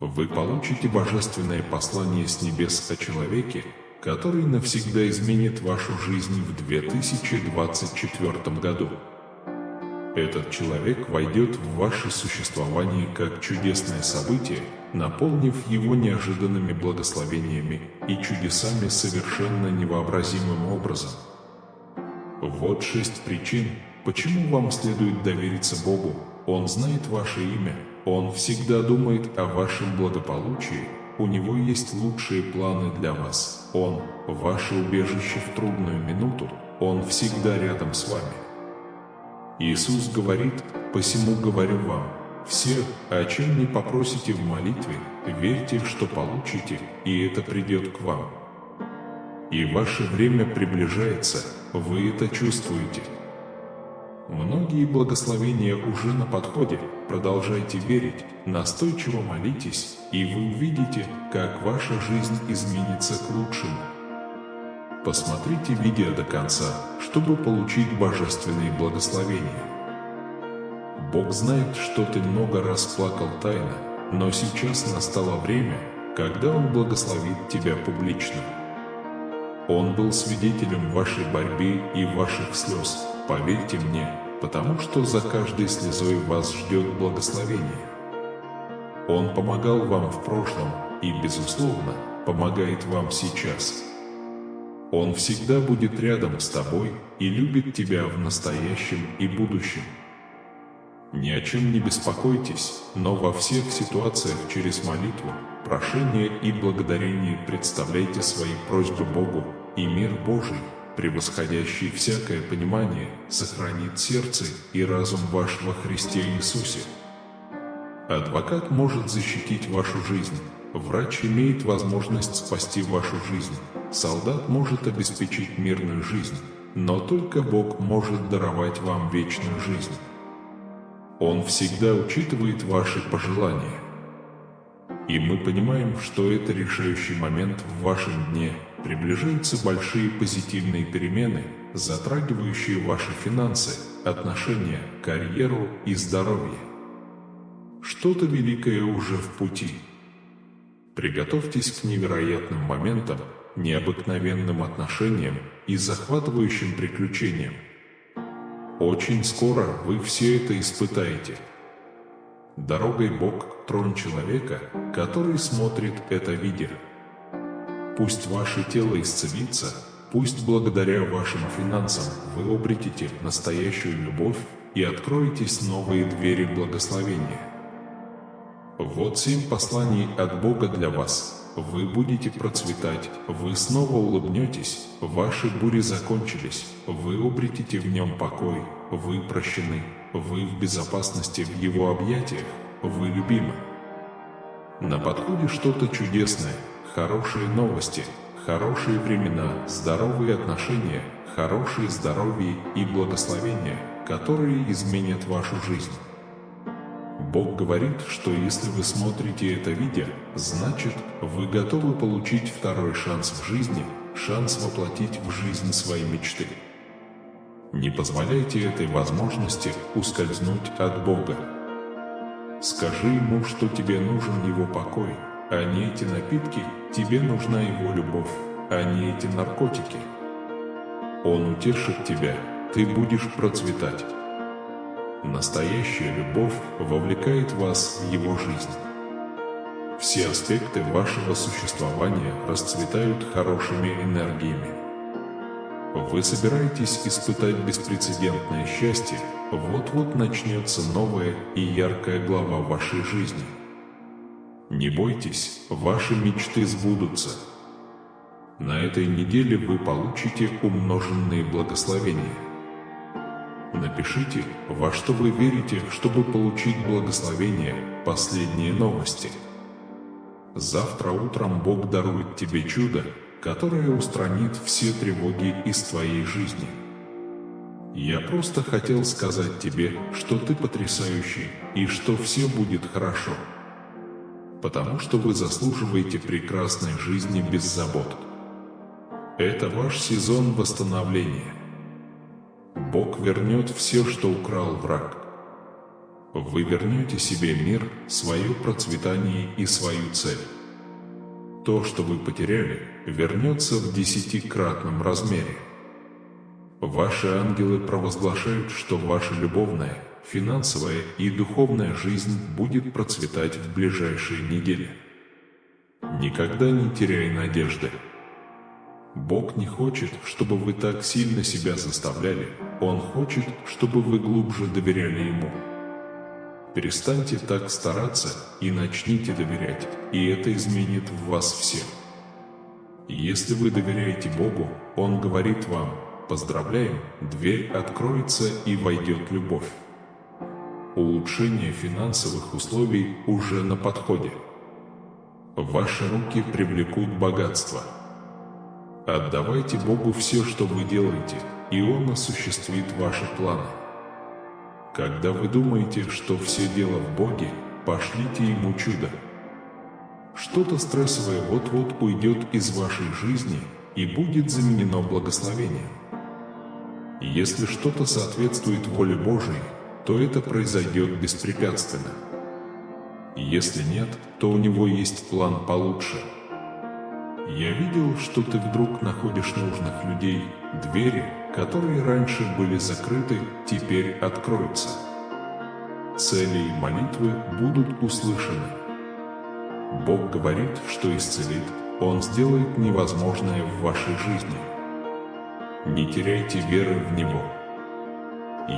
Вы получите божественное послание с небес о человеке, который навсегда изменит вашу жизнь в 2024 году. Этот человек войдет в ваше существование как чудесное событие, наполнив его неожиданными благословениями и чудесами совершенно невообразимым образом. Вот 6 причин, почему вам следует довериться Богу. Он знает ваше имя, Он всегда думает о вашем благополучии, у Него есть лучшие планы для вас. Он – ваше убежище в трудную минуту, Он всегда рядом с вами. Иисус говорит: «Посему говорю вам, все, о чем не попросите в молитве, верьте, что получите, и это придет к вам». И ваше время приближается, вы это чувствуете. Многие благословения уже на подходе, продолжайте верить, настойчиво молитесь, и вы увидите, как ваша жизнь изменится к лучшему. Посмотрите видео до конца, чтобы получить божественные благословения. Бог знает, что ты много раз плакал тайно, но сейчас настало время, когда Он благословит тебя публично. Он был свидетелем вашей борьбы и ваших слез, поверьте мне, потому что за каждой слезой вас ждет благословение. Он помогал вам в прошлом и, безусловно, помогает вам сейчас. Он всегда будет рядом с тобой и любит тебя в настоящем и будущем. Ни о чем не беспокойтесь, но во всех ситуациях через молитву, прошение и благодарение представляйте свои просьбы Богу, и мир Божий, превосходящий всякое понимание, сохранит сердце и разум ваш во Христе Иисусе. Адвокат может защитить вашу жизнь, врач имеет возможность спасти вашу жизнь, солдат может обеспечить мирную жизнь, но только Бог может даровать вам вечную жизнь. Он всегда учитывает ваши пожелания. И мы понимаем, что это решающий момент в вашем дне, приближаются большие позитивные перемены, затрагивающие ваши финансы, отношения, карьеру и здоровье. Что-то великое уже в пути. Приготовьтесь к невероятным моментам, необыкновенным отношениям и захватывающим приключениям. Очень скоро вы все это испытаете. Дорогой Бог – трон человека, который смотрит это видео. Пусть ваше тело исцелится, пусть благодаря вашим финансам вы обретете настоящую любовь и откроетесь новые двери благословения. Вот 7 посланий от Бога для вас. Вы будете процветать, вы снова улыбнетесь, ваши бури закончились, вы обретете в нем покой, вы прощены, вы в безопасности в Его объятиях, вы любимы. На подходе что-то чудесное, хорошие новости, хорошие времена, здоровые отношения, хорошее здоровье и благословения, которые изменят вашу жизнь. Бог говорит, что если вы смотрите это видео, значит, вы готовы получить второй шанс в жизни, шанс воплотить в жизнь свои мечты. Не позволяйте этой возможности ускользнуть от Бога. Скажи Ему, что тебе нужен Его покой, а не эти напитки, тебе нужна Его любовь, а не эти наркотики. Он утешит тебя, ты будешь процветать. Настоящая любовь вовлекает вас в Его жизнь. Все аспекты вашего существования расцветают хорошими энергиями. Вы собираетесь испытать беспрецедентное счастье, вот-вот начнется новая и яркая глава вашей жизни. Не бойтесь, ваши мечты сбудутся. На этой неделе вы получите умноженные благословения. Напишите, во что вы верите, чтобы получить благословение, последние новости. Завтра утром Бог дарует тебе чудо, которое устранит все тревоги из твоей жизни. Я просто хотел сказать тебе, что ты потрясающий и что все будет хорошо. Потому что вы заслуживаете прекрасной жизни без забот. Это ваш сезон восстановления. Бог вернет все, что украл враг. Вы вернете себе мир, свое процветание и свою цель. То, что вы потеряли, вернется в 10-кратном размере. Ваши ангелы провозглашают, что ваша любовная, финансовая и духовная жизнь будет процветать в ближайшие недели. Никогда не теряй надежды. Бог не хочет, чтобы вы так сильно себя заставляли. Он хочет, чтобы вы глубже доверяли Ему. Перестаньте так стараться и начните доверять, и это изменит в вас всех. Если вы доверяете Богу, Он говорит вам: «Поздравляем, дверь откроется и войдет любовь». Улучшение финансовых условий уже на подходе. Ваши руки привлекут богатство. Отдавайте Богу все, что вы делаете, и Он осуществит ваши планы. Когда вы думаете, что все дело в Боге, пошлите Ему чудо. Что-то стрессовое вот-вот уйдет из вашей жизни и будет заменено благословением. Если что-то соответствует воле Божией, то это произойдет беспрепятственно. Если нет, то у Него есть план получше. Я видел, что ты вдруг находишь нужных людей, двери, которые раньше были закрыты, теперь откроются. Цели и молитвы будут услышаны. Бог говорит, что исцелит, Он сделает невозможное в вашей жизни. Не теряйте веры в Него.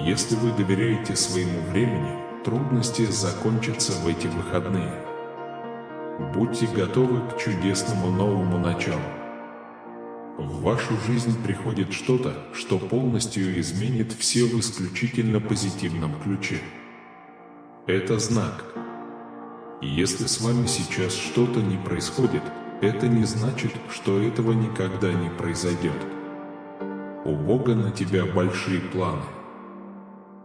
Если вы доверяете своему времени, трудности закончатся в эти выходные. Будьте готовы к чудесному новому началу. В вашу жизнь приходит что-то, что полностью изменит все в исключительно позитивном ключе. Это знак. Если с вами сейчас что-то не происходит, это не значит, что этого никогда не произойдет. У Бога на тебя большие планы.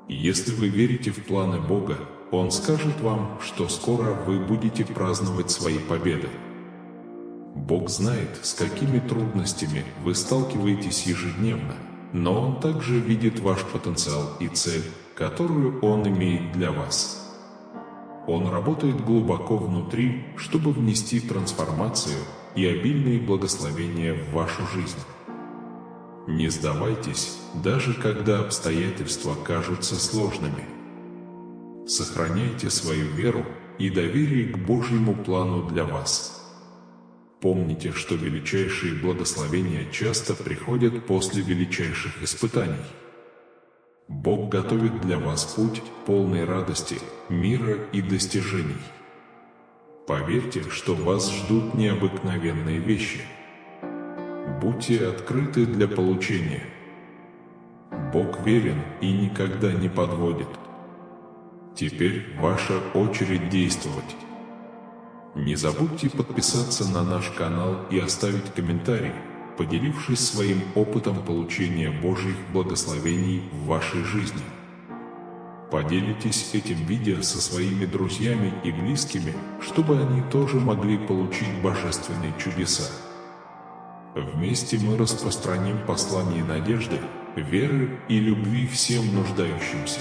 Если вы верите в планы Бога, Он скажет вам, что скоро вы будете праздновать свои победы. Бог знает, с какими трудностями вы сталкиваетесь ежедневно, но Он также видит ваш потенциал и цель, которую Он имеет для вас. Он работает глубоко внутри, чтобы внести трансформацию и обильные благословения в вашу жизнь. Не сдавайтесь, даже когда обстоятельства кажутся сложными. Сохраняйте свою веру и доверие к Божьему плану для вас. Помните, что величайшие благословения часто приходят после величайших испытаний. Бог готовит для вас путь, полный радости, мира и достижений. Поверьте, что вас ждут необыкновенные вещи. Будьте открыты для получения. Бог верен и никогда не подводит. Теперь ваша очередь действовать. Не забудьте подписаться на наш канал и оставить комментарий, поделившись своим опытом получения Божьих благословений в вашей жизни. Поделитесь этим видео со своими друзьями и близкими, чтобы они тоже могли получить божественные чудеса. Вместе мы распространим послание надежды, веры и любви всем нуждающимся.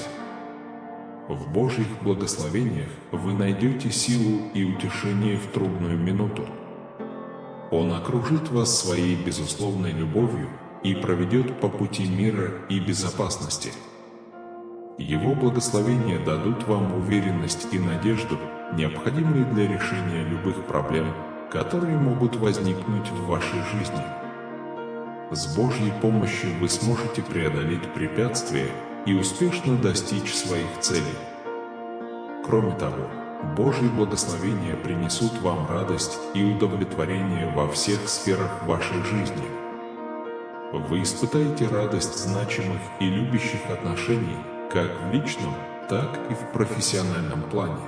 В Божьих благословениях вы найдете силу и утешение в трудную минуту. Он окружит вас своей безусловной любовью и проведет по пути мира и безопасности. Его благословения дадут вам уверенность и надежду, необходимые для решения любых проблем, которые могут возникнуть в вашей жизни. С Божьей помощью вы сможете преодолеть препятствия и успешно достичь своих целей. Кроме того, Божьи благословения принесут вам радость и удовлетворение во всех сферах вашей жизни. Вы испытаете радость значимых и любящих отношений, как в личном, так и в профессиональном плане.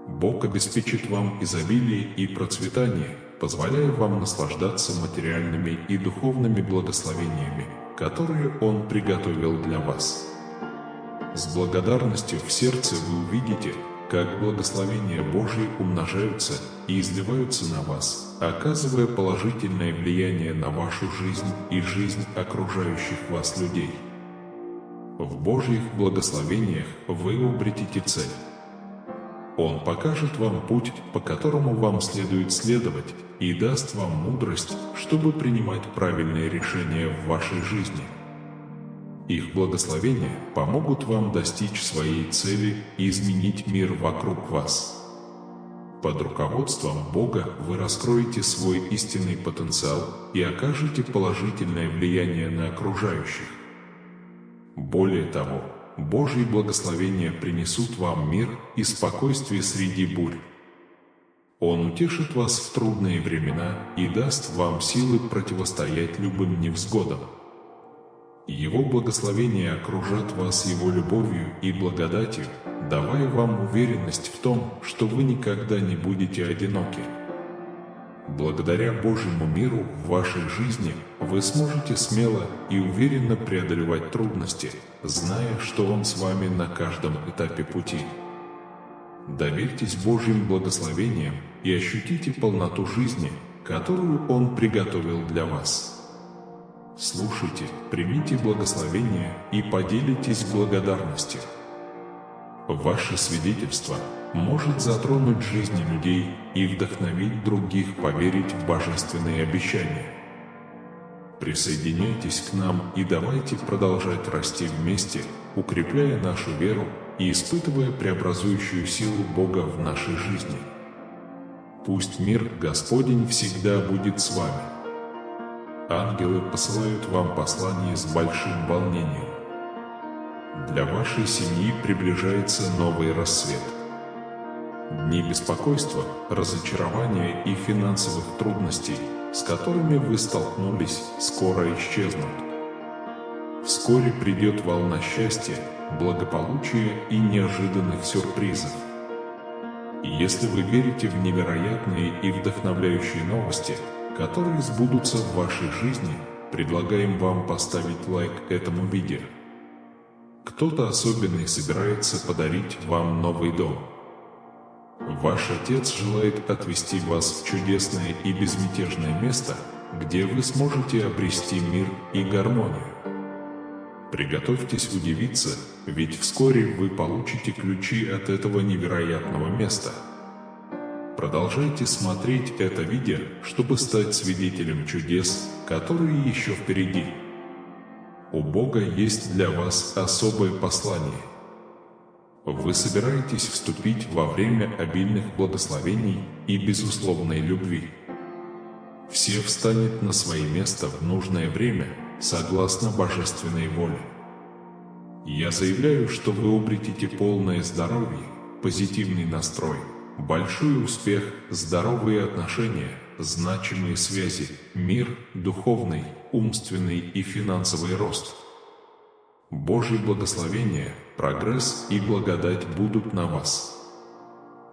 Бог обеспечит вам изобилие и процветание, позволяя вам наслаждаться материальными и духовными благословениями, которые Он приготовил для вас. С благодарностью в сердце вы увидите, как благословения Божьи умножаются и изливаются на вас, оказывая положительное влияние на вашу жизнь и жизнь окружающих вас людей. В Божьих благословениях вы обретете цель. Он покажет вам путь, по которому вам следует следовать, и даст вам мудрость, чтобы принимать правильные решения в вашей жизни. Их благословения помогут вам достичь своей цели и изменить мир вокруг вас. Под руководством Бога вы раскроете свой истинный потенциал и окажете положительное влияние на окружающих. Более того, Божьи благословения принесут вам мир и спокойствие среди бурь. Он утешит вас в трудные времена и даст вам силы противостоять любым невзгодам. Его благословения окружат вас Его любовью и благодатью, давая вам уверенность в том, что вы никогда не будете одиноки. Благодаря Божьему миру в вашей жизни вы сможете смело и уверенно преодолевать трудности, зная, что Он с вами на каждом этапе пути. Доверьтесь Божьим благословениям и ощутите полноту жизни, которую Он приготовил для вас. Слушайте, примите благословение и поделитесь благодарностью. Ваше свидетельство может затронуть жизни людей и вдохновить других поверить в божественные обещания. Присоединяйтесь к нам и давайте продолжать расти вместе, укрепляя нашу веру и испытывая преобразующую силу Бога в нашей жизни. Пусть мир Господень всегда будет с вами. Ангелы посылают вам послание с большим волнением. Для вашей семьи приближается новый рассвет. Дни беспокойства, разочарования и финансовых трудностей, с которыми вы столкнулись, скоро исчезнут. Вскоре придет волна счастья, благополучия и неожиданных сюрпризов. И если вы верите в невероятные и вдохновляющие новости, которые сбудутся в вашей жизни, предлагаем вам поставить лайк этому видео. Кто-то особенный собирается подарить вам новый дом. Ваш Отец желает отвезти вас в чудесное и безмятежное место, где вы сможете обрести мир и гармонию. Приготовьтесь удивиться, ведь вскоре вы получите ключи от этого невероятного места. Продолжайте смотреть это видео, чтобы стать свидетелем чудес, которые еще впереди. У Бога есть для вас особое послание. Вы собираетесь вступить во время обильных благословений и безусловной любви. Все встанет на свое место в нужное время, согласно божественной воле. Я заявляю, что вы обретете полное здоровье, позитивный настрой, большой успех, здоровые отношения, значимые связи, мир, духовный, умственный и финансовый рост. Божьи благословения, прогресс и благодать будут на вас.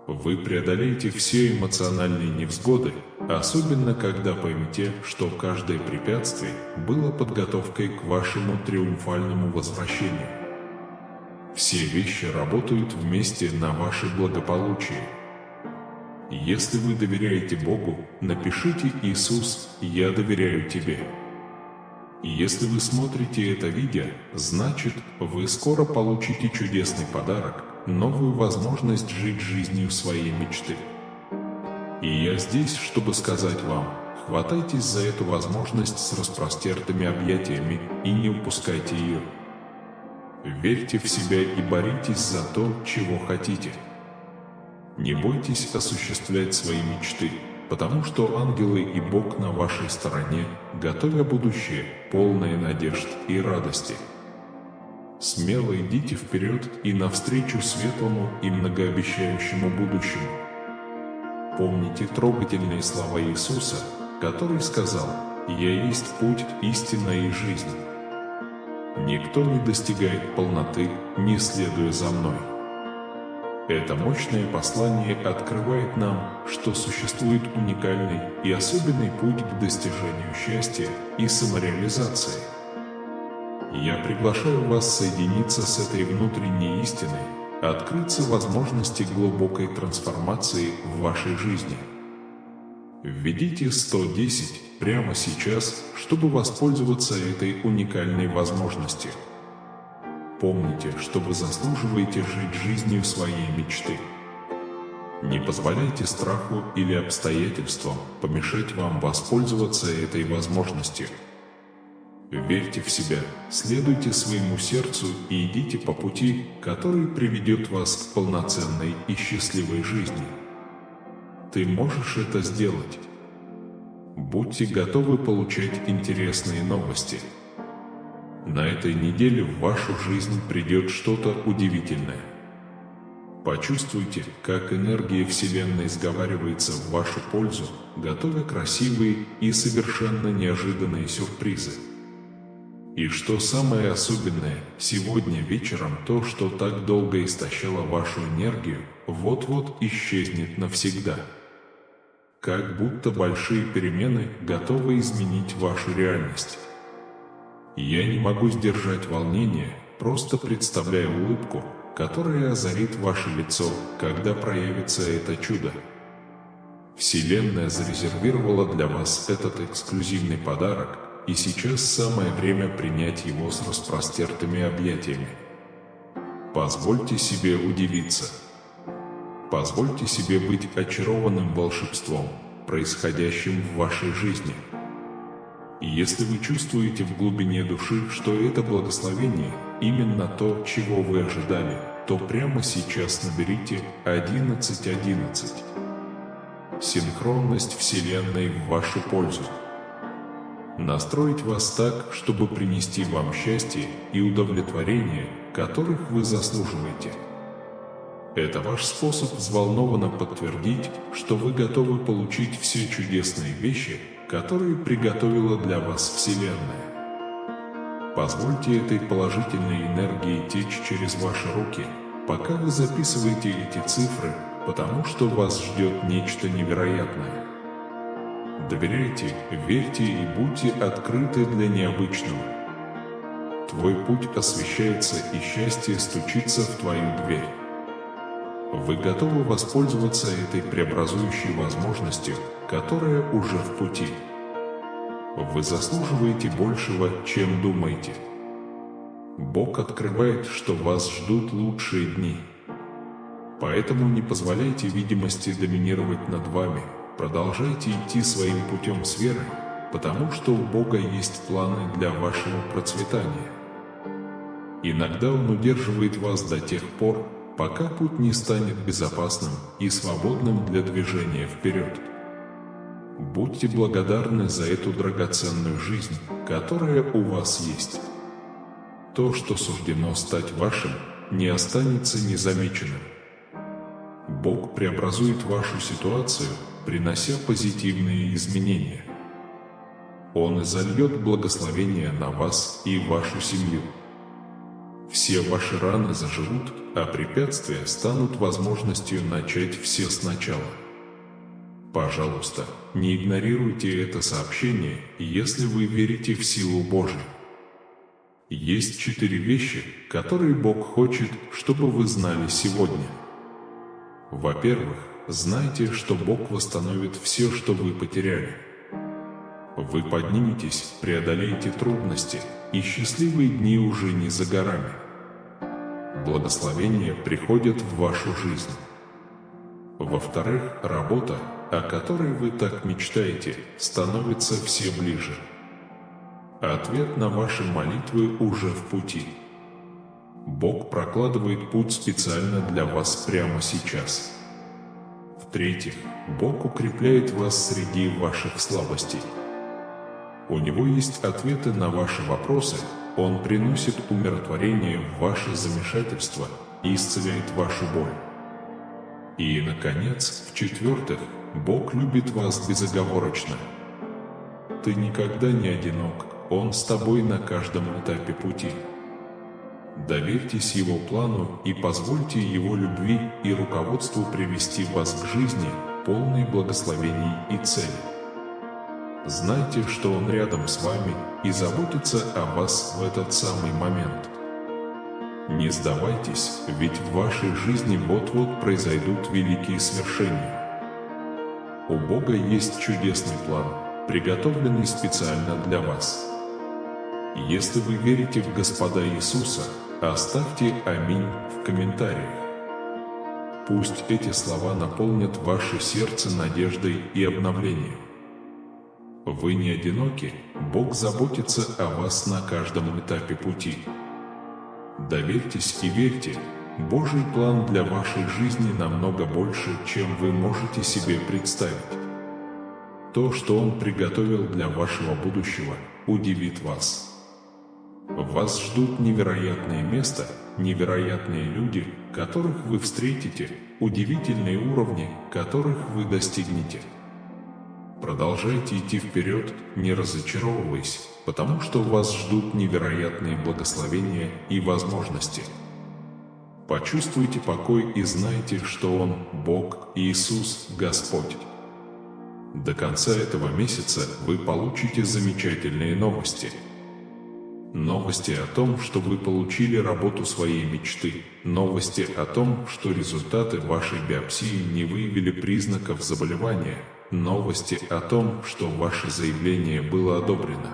Вы преодолеете все эмоциональные невзгоды, особенно когда поймете, что каждое препятствие было подготовкой к вашему триумфальному возвращению. Все вещи работают вместе на ваше благополучие. Если вы доверяете Богу, напишите: «Иисус, я доверяю Тебе». И если вы смотрите это видео, значит, вы скоро получите чудесный подарок, новую возможность жить жизнью своей мечты. И я здесь, чтобы сказать вам: хватайтесь за эту возможность с распростертыми объятиями и не упускайте ее. Верьте в себя и боритесь за то, чего хотите. Не бойтесь осуществлять свои мечты, потому что ангелы и Бог на вашей стороне, готовя будущее, полное надежд и радости. Смело идите вперед и навстречу светлому и многообещающему будущему. Помните трогательные слова Иисуса, который сказал: «Я есть путь, истина и жизнь. Никто не достигает полноты, не следуя за мной». Это мощное послание открывает нам, что существует уникальный и особенный путь к достижению счастья и самореализации. Я приглашаю вас соединиться с этой внутренней истиной, открыться возможности глубокой трансформации в вашей жизни. Введите 110 прямо сейчас, чтобы воспользоваться этой уникальной возможностью. Помните, что вы заслуживаете жить жизнью своей мечты. Не позволяйте страху или обстоятельствам помешать вам воспользоваться этой возможностью. Верьте в себя, следуйте своему сердцу и идите по пути, который приведет вас к полноценной и счастливой жизни. Ты можешь это сделать. Будьте готовы получать интересные новости. На этой неделе в вашу жизнь придет что-то удивительное. Почувствуйте, как энергия Вселенной сговаривается в вашу пользу, готовя красивые и совершенно неожиданные сюрпризы. И что самое особенное, сегодня вечером то, что так долго истощало вашу энергию, вот-вот исчезнет навсегда. Как будто большие перемены готовы изменить вашу реальность. Я не могу сдержать волнение, просто представляя улыбку, которая озарит ваше лицо, когда проявится это чудо. Вселенная зарезервировала для вас этот эксклюзивный подарок, и сейчас самое время принять его с распростертыми объятиями. Позвольте себе удивиться. Позвольте себе быть очарованным волшебством, происходящим в вашей жизни. И если вы чувствуете в глубине души, что это благословение именно то, чего вы ожидали, то прямо сейчас наберите 1111. Синхронность Вселенной в вашу пользу. Настроить вас так, чтобы принести вам счастье и удовлетворение, которых вы заслуживаете. Это ваш способ взволнованно подтвердить, что вы готовы получить все чудесные вещи, которые приготовила для вас Вселенная. Позвольте этой положительной энергии течь через ваши руки, пока вы записываете эти цифры, потому что вас ждет нечто невероятное. Доверяйте, верьте и будьте открыты для необычного. Твой путь освещается, и счастье стучится в твою дверь. Вы готовы воспользоваться этой преобразующей возможностью, которая уже в пути. Вы заслуживаете большего, чем думаете. Бог открывает, что вас ждут лучшие дни. Поэтому не позволяйте видимости доминировать над вами, продолжайте идти своим путем с верой, потому что у Бога есть планы для вашего процветания. Иногда Он удерживает вас до тех пор, пока путь не станет безопасным и свободным для движения вперед. Будьте благодарны за эту драгоценную жизнь, которая у вас есть. То, что суждено стать вашим, не останется незамеченным. Бог преобразует вашу ситуацию, принося позитивные изменения. Он изольет благословение на вас и вашу семью. Все ваши раны заживут, а препятствия станут возможностью начать все сначала. Пожалуйста, не игнорируйте это сообщение, если вы верите в силу Божию. Есть 4 вещи, которые Бог хочет, чтобы вы знали сегодня. Во-первых, знайте, что Бог восстановит все, что вы потеряли. Вы подниметесь, преодолеете трудности, и счастливые дни уже не за горами. Благословения приходят в вашу жизнь. Во-вторых, работа, о которой вы так мечтаете, становится все ближе. Ответ на ваши молитвы уже в пути. Бог прокладывает путь специально для вас прямо сейчас. В-третьих, Бог укрепляет вас среди ваших слабостей. У Него есть ответы на ваши вопросы, Он приносит умиротворение в ваше замешательство и исцеляет вашу боль. И, наконец, в-четвертых, Бог любит вас безоговорочно. Ты никогда не одинок, Он с тобой на каждом этапе пути. Доверьтесь Его плану и позвольте Его любви и руководству привести вас к жизни, полной благословений и целей. Знайте, что Он рядом с вами и заботится о вас в этот самый момент. Не сдавайтесь, ведь в вашей жизни вот-вот произойдут великие свершения. У Бога есть чудесный план, приготовленный специально для вас. Если вы верите в Господа Иисуса, оставьте «Аминь» в комментариях. Пусть эти слова наполнят ваше сердце надеждой и обновлением. Вы не одиноки, Бог заботится о вас на каждом этапе пути. Доверьтесь и верьте, Божий план для вашей жизни намного больше, чем вы можете себе представить. То, что Он приготовил для вашего будущего, удивит вас. Вас ждут невероятные места, невероятные люди, которых вы встретите, удивительные уровни, которых вы достигнете. Продолжайте идти вперед, не разочаровываясь, потому что вас ждут невероятные благословения и возможности. Почувствуйте покой и знайте, что Он – Бог, Иисус, Господь. До конца этого месяца вы получите замечательные новости. Новости о том, что вы получили работу своей мечты. Новости о том, что результаты вашей биопсии не выявили признаков заболевания. Новости о том, что ваше заявление было одобрено.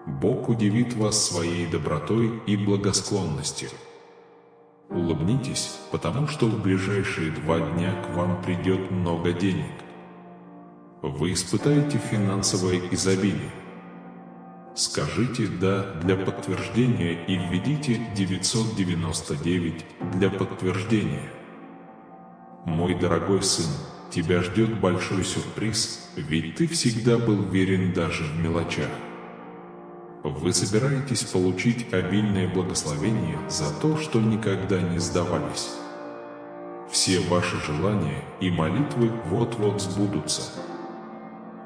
Бог удивит вас своей добротой и благосклонностью. Улыбнитесь, потому что в ближайшие 2 дня к вам придет много денег. Вы испытаете финансовое изобилие. Скажите «да» для подтверждения и введите 999 для подтверждения. Мой дорогой сын, тебя ждет большой сюрприз, ведь ты всегда был верен даже в мелочах. Вы собираетесь получить обильное благословение за то, что никогда не сдавались. Все ваши желания и молитвы вот-вот сбудутся.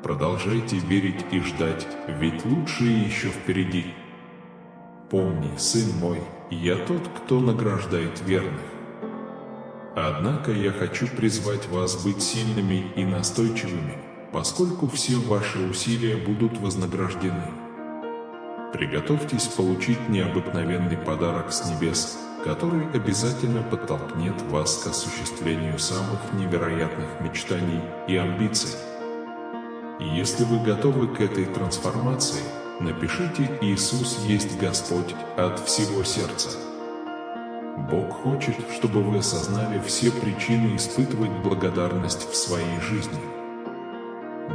Продолжайте верить и ждать, ведь лучшее еще впереди. Помни, сын мой, я тот, кто награждает верных. Однако я хочу призвать вас быть сильными и настойчивыми, поскольку все ваши усилия будут вознаграждены. Приготовьтесь получить необыкновенный подарок с небес, который обязательно подтолкнет вас к осуществлению самых невероятных мечтаний и амбиций. Если вы готовы к этой трансформации, напишите «Иисус есть Господь» от всего сердца. Бог хочет, чтобы вы осознали все причины испытывать благодарность в своей жизни.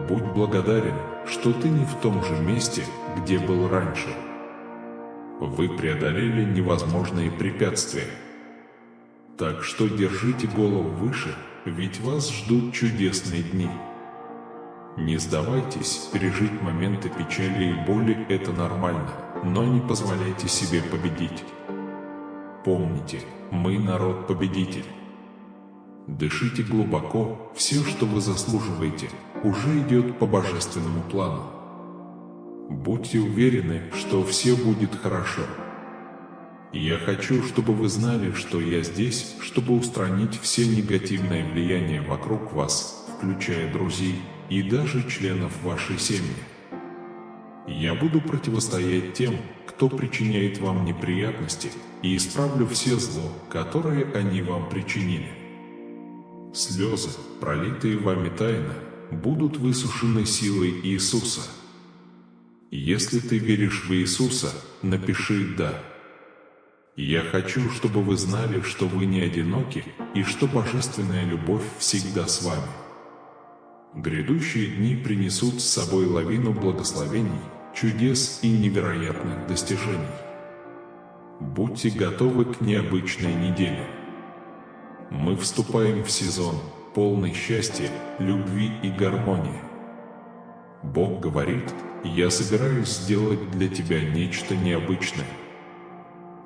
Будь благодарен, что ты не в том же месте, где был раньше. Вы преодолели невозможные препятствия. Так что держите голову выше, ведь вас ждут чудесные дни. Не сдавайтесь, пережить моменты печали и боли – это нормально, но не позволяйте себе победить. Помните, мы народ-победитель. Дышите глубоко, все, что вы заслуживаете, уже идет по божественному плану. Будьте уверены, что все будет хорошо. Я хочу, чтобы вы знали, что я здесь, чтобы устранить все негативное влияние вокруг вас, включая друзей и даже членов вашей семьи. Я буду противостоять тем, кто причиняет вам неприятности, и исправлю все зло, которое они вам причинили. Слезы, пролитые вами тайно, будут высушены силой Иисуса. Если ты веришь в Иисуса, напиши «да». Я хочу, чтобы вы знали, что вы не одиноки, и что божественная любовь всегда с вами. Грядущие дни принесут с собой лавину благословений, чудес и невероятных достижений. Будьте готовы к необычной неделе. Мы вступаем в сезон, полный счастья, любви и гармонии. Бог говорит: «Я собираюсь сделать для тебя нечто необычное».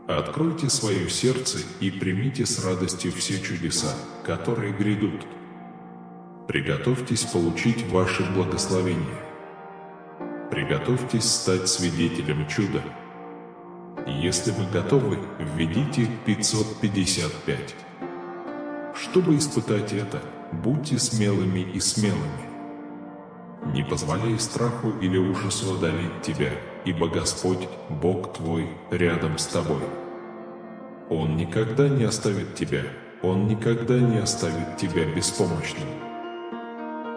Откройте свое сердце и примите с радостью все чудеса, которые грядут. Приготовьтесь получить ваше благословение. Приготовьтесь стать свидетелем чуда. Если вы готовы, введите 555. Чтобы испытать это, будьте смелыми и смелыми. Не позволяй страху или ужасу одолеть тебя, ибо Господь, Бог твой, рядом с тобой. Он никогда не оставит тебя, Он никогда не оставит тебя беспомощным.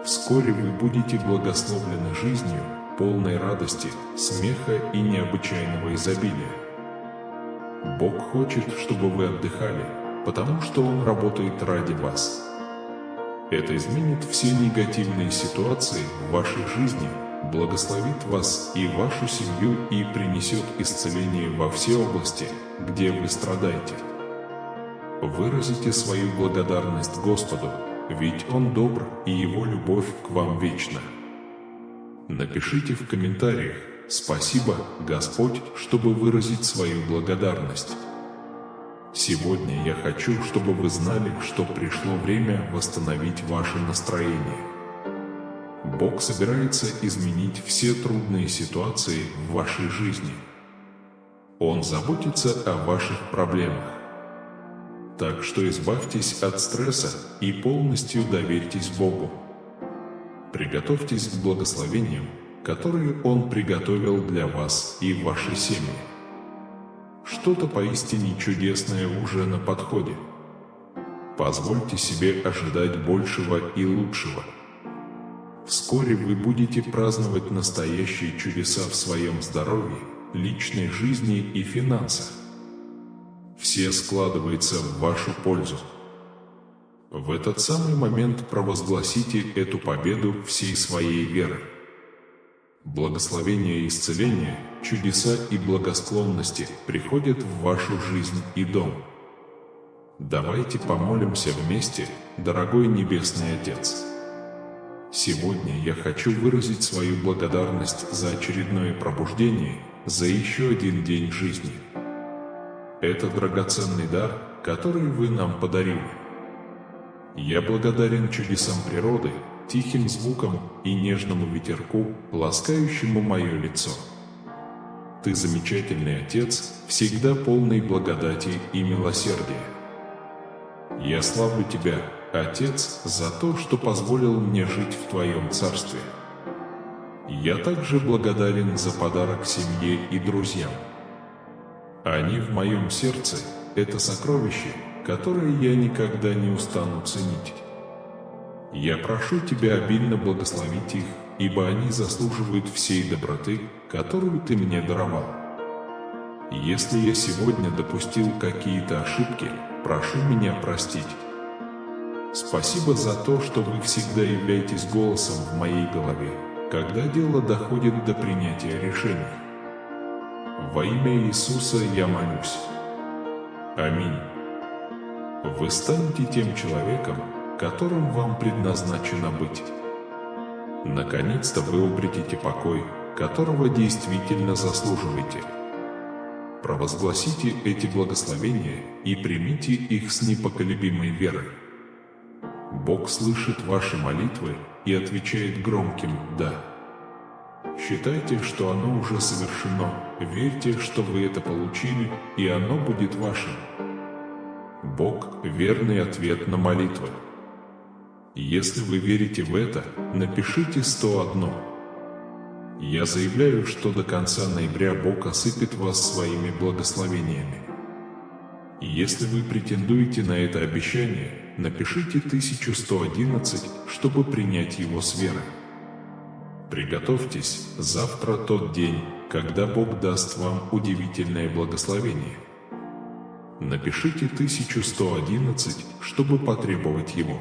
Вскоре вы будете благословлены жизнью, полной радости, смеха и необычайного изобилия. Бог хочет, чтобы вы отдыхали, потому что Он работает ради вас. Это изменит все негативные ситуации в вашей жизни, благословит вас и вашу семью и принесет исцеление во все области, где вы страдаете. Выразите свою благодарность Господу, ведь Он добр и Его любовь к вам вечна. Напишите в комментариях «Спасибо, Господь», чтобы выразить свою благодарность. Сегодня я хочу, чтобы вы знали, что пришло время восстановить ваше настроение. Бог собирается изменить все трудные ситуации в вашей жизни. Он заботится о ваших проблемах. Так что избавьтесь от стресса и полностью доверьтесь Богу. Приготовьтесь к благословениям, которые Он приготовил для вас и вашей семьи. Что-то поистине чудесное уже на подходе. Позвольте себе ожидать большего и лучшего. Вскоре вы будете праздновать настоящие чудеса в своем здоровье, личной жизни и финансах. Все складывается в вашу пользу. В этот самый момент провозгласите эту победу всей своей верой. Благословение и исцеление, чудеса и благосклонности приходят в вашу жизнь и дом. Давайте помолимся вместе, дорогой Небесный Отец. Сегодня я хочу выразить свою благодарность за очередное пробуждение, за еще один день жизни. Это драгоценный дар, который вы нам подарили. Я благодарен чудесам природы, тихим звукам и нежному ветерку, ласкающему мое лицо. Ты замечательный Отец, всегда полный благодати и милосердия. Я славлю Тебя, Отец, за то, что позволил мне жить в Твоем Царстве. Я также благодарен за подарок семье и друзьям. Они в моем сердце – это сокровище, которое я никогда не устану ценить. Я прошу Тебя обильно благословить их, ибо они заслуживают всей доброты, которую Ты мне даровал. Если я сегодня допустил какие-то ошибки, прошу меня простить. Спасибо за то, что вы всегда являетесь голосом в моей голове, когда дело доходит до принятия решений. Во имя Иисуса я молюсь. Аминь. Вы станете тем человеком, которым вам предназначено быть. Наконец-то вы обретете покой, которого действительно заслуживаете. Провозгласите эти благословения и примите их с непоколебимой верой. Бог слышит ваши молитвы и отвечает громким «да». Считайте, что оно уже совершено, верьте, что вы это получили, и оно будет вашим. Бог – верный ответ на молитвы. Если вы верите в это, напишите 101. Я заявляю, что до конца ноября Бог осыпет вас своими благословениями. Если вы претендуете на это обещание, напишите 1111, чтобы принять его с верой. Приготовьтесь, завтра тот день, когда Бог даст вам удивительное благословение. Напишите 1111, чтобы потребовать его.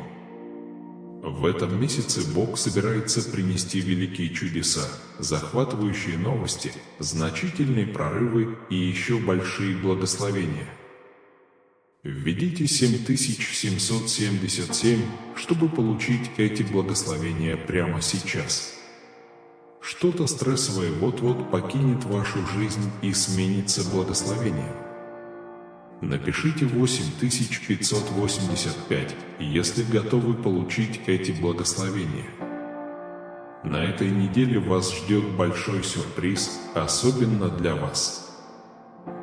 В этом месяце Бог собирается принести великие чудеса, захватывающие новости, значительные прорывы и еще большие благословения. Введите 7777, чтобы получить эти благословения прямо сейчас. Что-то стрессовое вот-вот покинет вашу жизнь и сменится благословением. Напишите 8585, если готовы получить эти благословения. На этой неделе вас ждет большой сюрприз, особенно для вас.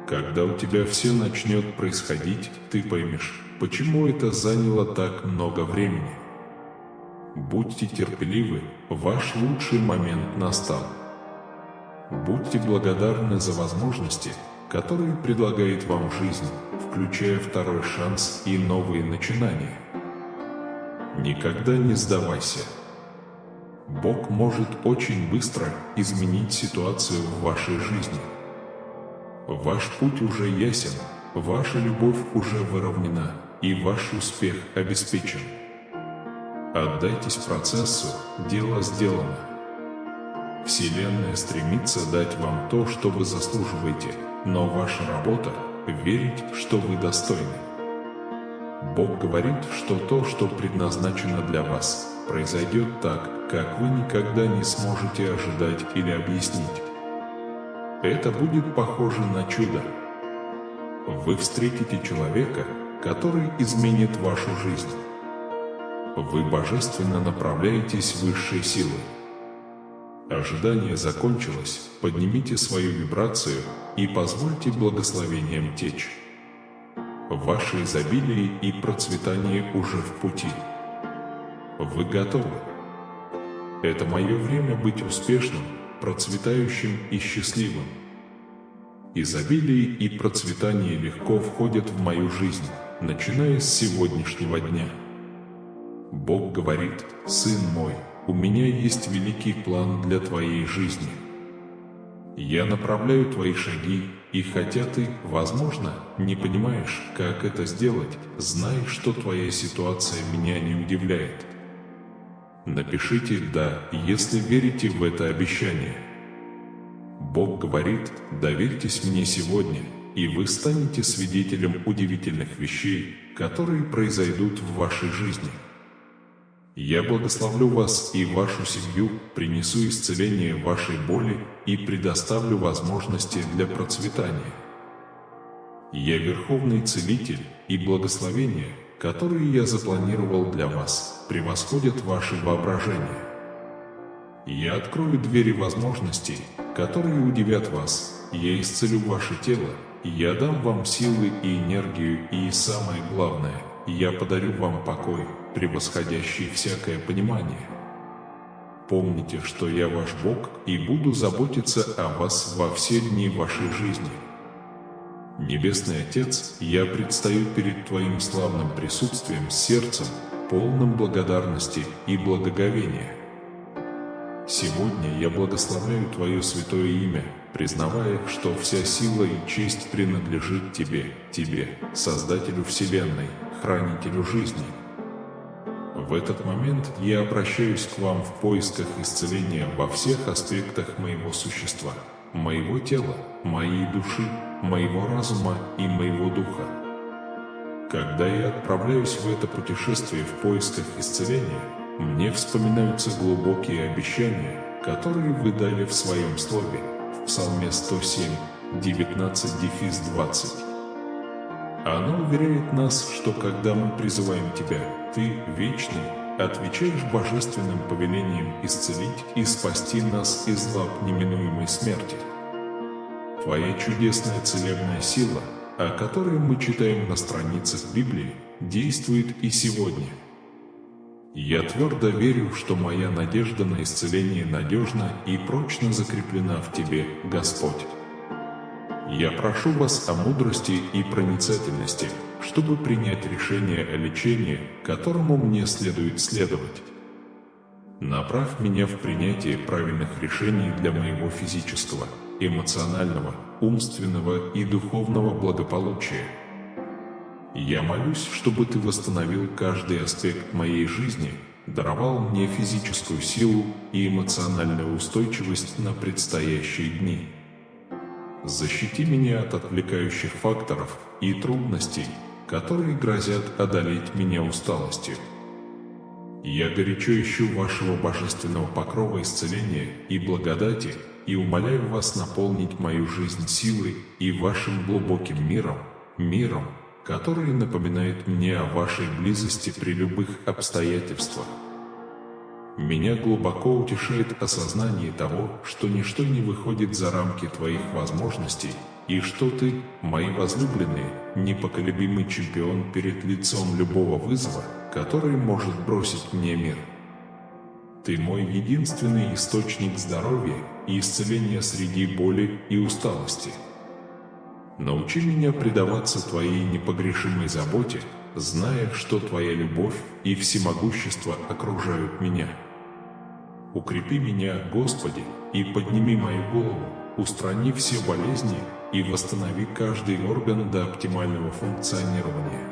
Когда у тебя все начнет происходить, ты поймешь, почему это заняло так много времени. Будьте терпеливы, ваш лучший момент настал. Будьте благодарны за возможности, которые предлагает вам жизнь, включая второй шанс и новые начинания. Никогда не сдавайся. Бог может очень быстро изменить ситуацию в вашей жизни. Ваш путь уже ясен, ваша любовь уже выровнена, и ваш успех обеспечен. Отдайтесь процессу, дело сделано. Вселенная стремится дать вам то, что вы заслуживаете, но ваша работа – верить, что вы достойны. Бог говорит, что то, что предназначено для вас, произойдет так, как вы никогда не сможете ожидать или объяснить. Это будет похоже на чудо. Вы встретите человека, который изменит вашу жизнь. Вы божественно направляетесь высшей силой. Ожидание закончилось, поднимите свою вибрацию и позвольте благословениям течь. Ваше изобилие и процветание уже в пути. Вы готовы. Это мое время быть успешным, процветающим и счастливым. Изобилие и процветание легко входят в мою жизнь, начиная с сегодняшнего дня. Бог говорит: «Сын мой, у меня есть великий план для твоей жизни. Я направляю твои шаги, и хотя ты, возможно, не понимаешь, как это сделать, знай, что твоя ситуация меня не удивляет». Напишите «да», если верите в это обещание. Бог говорит: «Доверьтесь мне сегодня, и вы станете свидетелем удивительных вещей, которые произойдут в вашей жизни. Я благословлю вас и вашу семью, принесу исцеление вашей боли и предоставлю возможности для процветания. Я Верховный Целитель, и благословения, которые я запланировал для вас, превосходят ваше воображение. Я открою двери возможностей, которые удивят вас, я исцелю ваше тело, я дам вам силы и энергию, и самое главное, я подарю вам покой, превосходящий всякое понимание. Помните, что я ваш Бог и буду заботиться о вас во все дни вашей жизни. Небесный Отец, я предстаю перед Твоим славным присутствием с сердцем, полным благодарности и благоговения. Сегодня я благословляю Твое святое имя, признавая, что вся сила и честь принадлежит Тебе, Создателю Вселенной, Хранителю жизни. В этот момент я обращаюсь к вам в поисках исцеления во всех аспектах моего существа, моего тела, моей души, моего разума и моего духа. Когда я отправляюсь в это путешествие в поисках исцеления, мне вспоминаются глубокие обещания, которые вы дали в своем слове, в Псалме 107, 19-20. Оно уверяет нас, что когда мы призываем Тебя, Ты, Вечный, отвечаешь божественным повелением исцелить и спасти нас из лап неминуемой смерти. Твоя чудесная целебная сила, о которой мы читаем на страницах Библии, действует и сегодня. Я твердо верю, что моя надежда на исцеление надежна и прочно закреплена в Тебе, Господь. Я прошу вас о мудрости и проницательности, чтобы принять решение о лечении, которому мне следует следовать. Направь меня в принятие правильных решений для моего физического, эмоционального, умственного и духовного благополучия. Я молюсь, чтобы Ты восстановил каждый аспект моей жизни, даровал мне физическую силу и эмоциональную устойчивость на предстоящие дни. Защити меня от отвлекающих факторов и трудностей, которые грозят одолеть меня усталостью. Я горячо ищу вашего божественного покрова исцеления и благодати и умоляю вас наполнить мою жизнь силой и вашим глубоким миром, который напоминает мне о вашей близости при любых обстоятельствах. Меня глубоко утешает осознание того, что ничто не выходит за рамки Твоих возможностей, и что Ты, мои возлюбленные, непоколебимый чемпион перед лицом любого вызова, который может бросить мне мир. Ты мой единственный источник здоровья и исцеления среди боли и усталости. Научи меня предаваться Твоей непогрешимой заботе, зная, что Твоя любовь и всемогущество окружают меня. Укрепи меня, Господи, и подними мою голову, устрани все болезни и восстанови каждый орган до оптимального функционирования.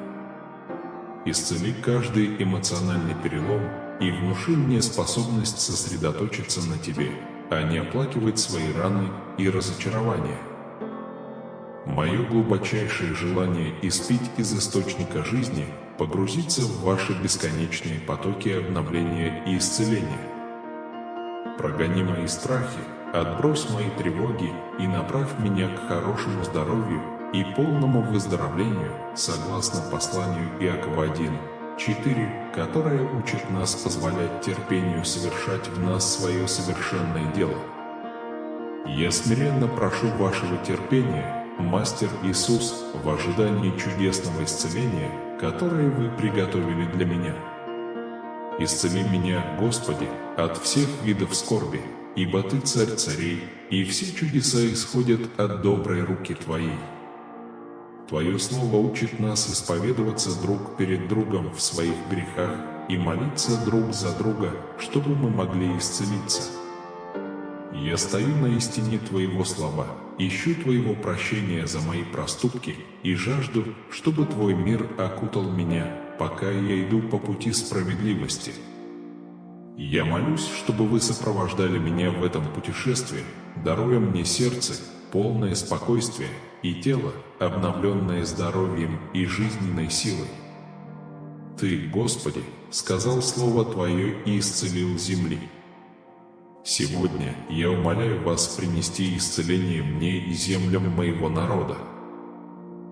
Исцели каждый эмоциональный перелом и внуши мне способность сосредоточиться на Тебе, а не оплакивать свои раны и разочарования. Мое глубочайшее желание испить из источника жизни, погрузиться в ваши бесконечные потоки обновления и исцеления. Прогони мои страхи, отбрось мои тревоги и направь меня к хорошему здоровью и полному выздоровлению, согласно посланию Иакова 1:4, которое учит нас позволять терпению совершать в нас свое совершенное дело. Я смиренно прошу вашего терпения, Мастер Иисус, в ожидании чудесного исцеления, которое вы приготовили для меня. Исцели меня, Господи, от всех видов скорби, ибо Ты Царь царей, и все чудеса исходят от доброй руки Твоей. Твое Слово учит нас исповедоваться друг перед другом в своих грехах и молиться друг за друга, чтобы мы могли исцелиться. Я стою на истине Твоего слова, ищу Твоего прощения за мои проступки и жажду, чтобы Твой мир окутал меня, пока я иду по пути справедливости. Я молюсь, чтобы Вы сопровождали меня в этом путешествии, даруя мне сердце, полное спокойствие, и тело, обновленное здоровьем и жизненной силой. Ты, Господи, сказал Слово Твое и исцелил земли. Сегодня я умоляю Вас принести исцеление мне и землям моего народа.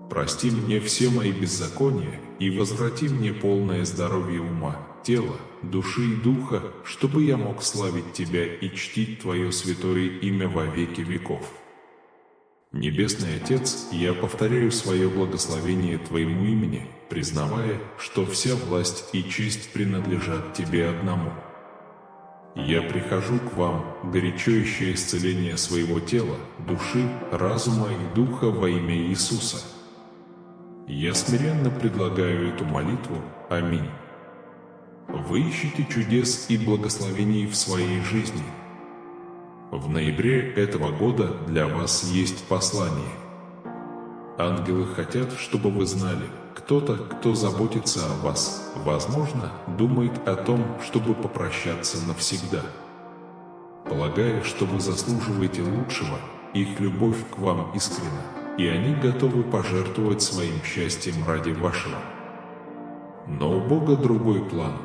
Прости мне все мои беззакония и возврати мне полное здоровье ума, тела, души и духа, чтобы я мог славить Тебя и чтить Твое святое имя во веки веков. Небесный Отец, я повторяю свое благословение Твоему имени, признавая, что вся власть и честь принадлежат Тебе одному. Я прихожу к Вам, горячо ища исцеления своего тела, души, разума и духа во имя Иисуса. Я смиренно предлагаю эту молитву. Аминь. Вы ищете чудес и благословений в своей жизни. В ноябре этого года для вас есть послание. Ангелы хотят, чтобы вы знали, кто-то, кто заботится о вас, возможно, думает о том, чтобы попрощаться навсегда. Полагая, что вы заслуживаете лучшего, их любовь к вам искренна, и они готовы пожертвовать своим счастьем ради вашего. Но у Бога другой план.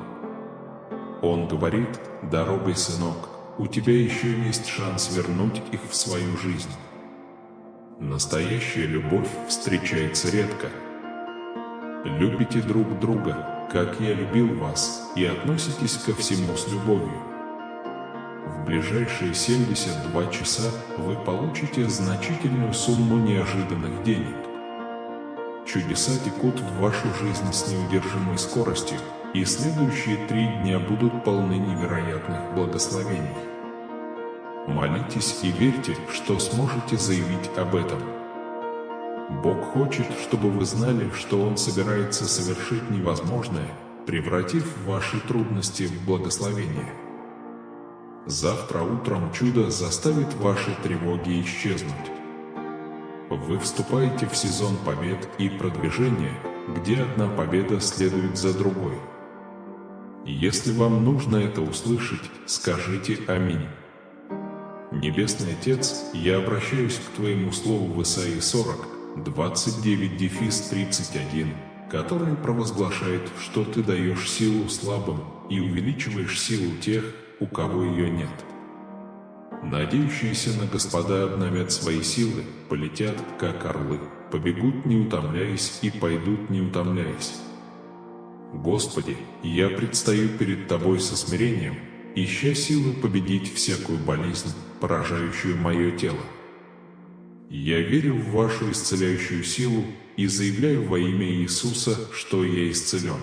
Он говорит: «Дорогой, сынок, у тебя еще есть шанс вернуть их в свою жизнь». Настоящая любовь встречается редко. Любите друг друга, как я любил вас, и относитесь ко всему с любовью. В ближайшие 72 часа вы получите значительную сумму неожиданных денег. Чудеса текут в вашу жизнь с неудержимой скоростью, и следующие 3 дня будут полны невероятных благословений. Молитесь и верьте, что сможете заявить об этом. Бог хочет, чтобы вы знали, что Он собирается совершить невозможное, превратив ваши трудности в благословение. Завтра утром чудо заставит ваши тревоги исчезнуть. Вы вступаете в сезон побед и продвижения, где одна победа следует за другой. Если вам нужно это услышать, скажите «Аминь». Небесный Отец, я обращаюсь к Твоему Слову в Исаии 40:29-31, который провозглашает, что Ты даешь силу слабым и увеличиваешь силу тех, у кого ее нет. Надеющиеся на Господа обновят свои силы, полетят, как орлы, побегут, не утомляясь, и пойдут, не утомляясь. Господи, я предстаю перед Тобой со смирением, ища силы победить всякую болезнь, поражающую мое тело. Я верю в Вашу исцеляющую силу и заявляю во имя Иисуса, что я исцелен.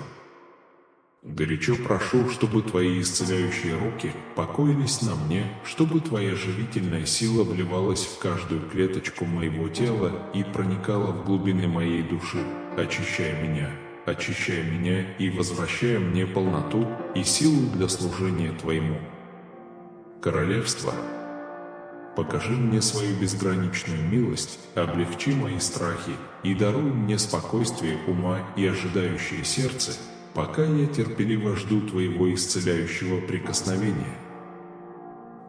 Горячо прошу, чтобы Твои исцеляющие руки покоились на мне, чтобы Твоя живительная сила вливалась в каждую клеточку моего тела и проникала в глубины моей души, очищая меня и возвращая мне полноту и силу для служения Твоему. Королевство, покажи мне свою безграничную милость, облегчи мои страхи и даруй мне спокойствие ума и ожидающее сердце, пока я терпеливо жду Твоего исцеляющего прикосновения.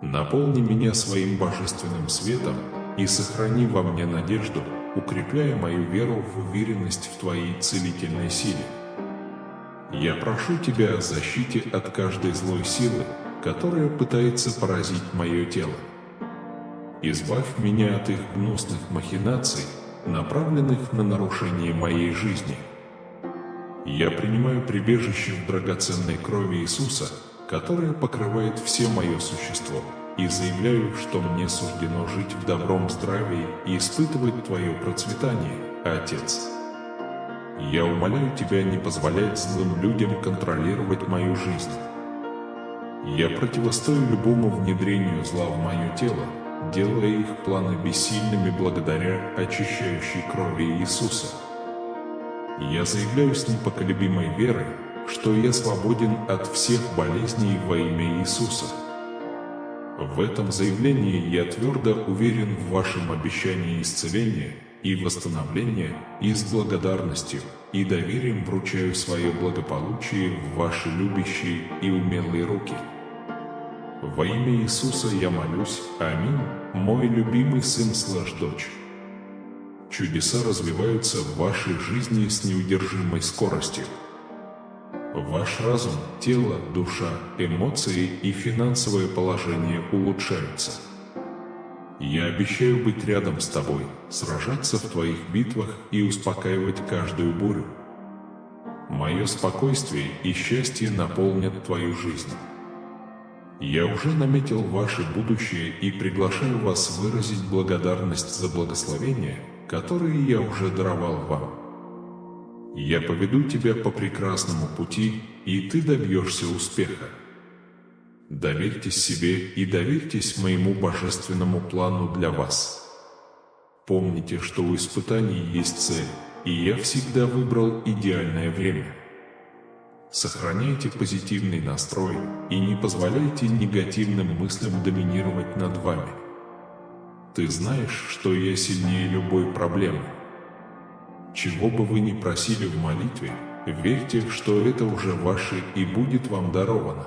Наполни меня своим божественным светом и сохрани во мне надежду, укрепляя мою веру в уверенность в Твоей целительной силе. Я прошу Тебя о защите от каждой злой силы, которая пытается поразить мое тело. Избавь меня от их гнусных махинаций, направленных на нарушение моей жизни. Я принимаю прибежище в драгоценной крови Иисуса, которая покрывает все мое существо, и заявляю, что мне суждено жить в добром здравии и испытывать Твое процветание, Отец. Я умоляю Тебя не позволять злым людям контролировать мою жизнь. Я противостою любому внедрению зла в мое тело, делая их планы бессильными благодаря очищающей крови Иисуса. Я заявляю с непоколебимой верой, что я свободен от всех болезней во имя Иисуса. В этом заявлении я твердо уверен в Вашем обещании исцеления и восстановления, и с благодарностью и доверием вручаю свое благополучие в Ваши любящие и умелые руки. Во имя Иисуса я молюсь, аминь, мой любимый сын/дочь. Чудеса развиваются в вашей жизни с неудержимой скоростью. Ваш разум, тело, душа, эмоции и финансовое положение улучшаются. Я обещаю быть рядом с тобой, сражаться в твоих битвах и успокаивать каждую бурю. Мое спокойствие и счастье наполнят твою жизнь. Я уже наметил ваше будущее и приглашаю вас выразить благодарность за благословения, которые я уже даровал вам. Я поведу тебя по прекрасному пути, и ты добьешься успеха. Доверьтесь себе и доверьтесь моему божественному плану для вас. Помните, что у испытаний есть цель, и я всегда выбрал идеальное время. Сохраняйте позитивный настрой и не позволяйте негативным мыслям доминировать над вами. Ты знаешь, что я сильнее любой проблемы. Чего бы вы ни просили в молитве, верьте, что это уже ваше и будет вам даровано.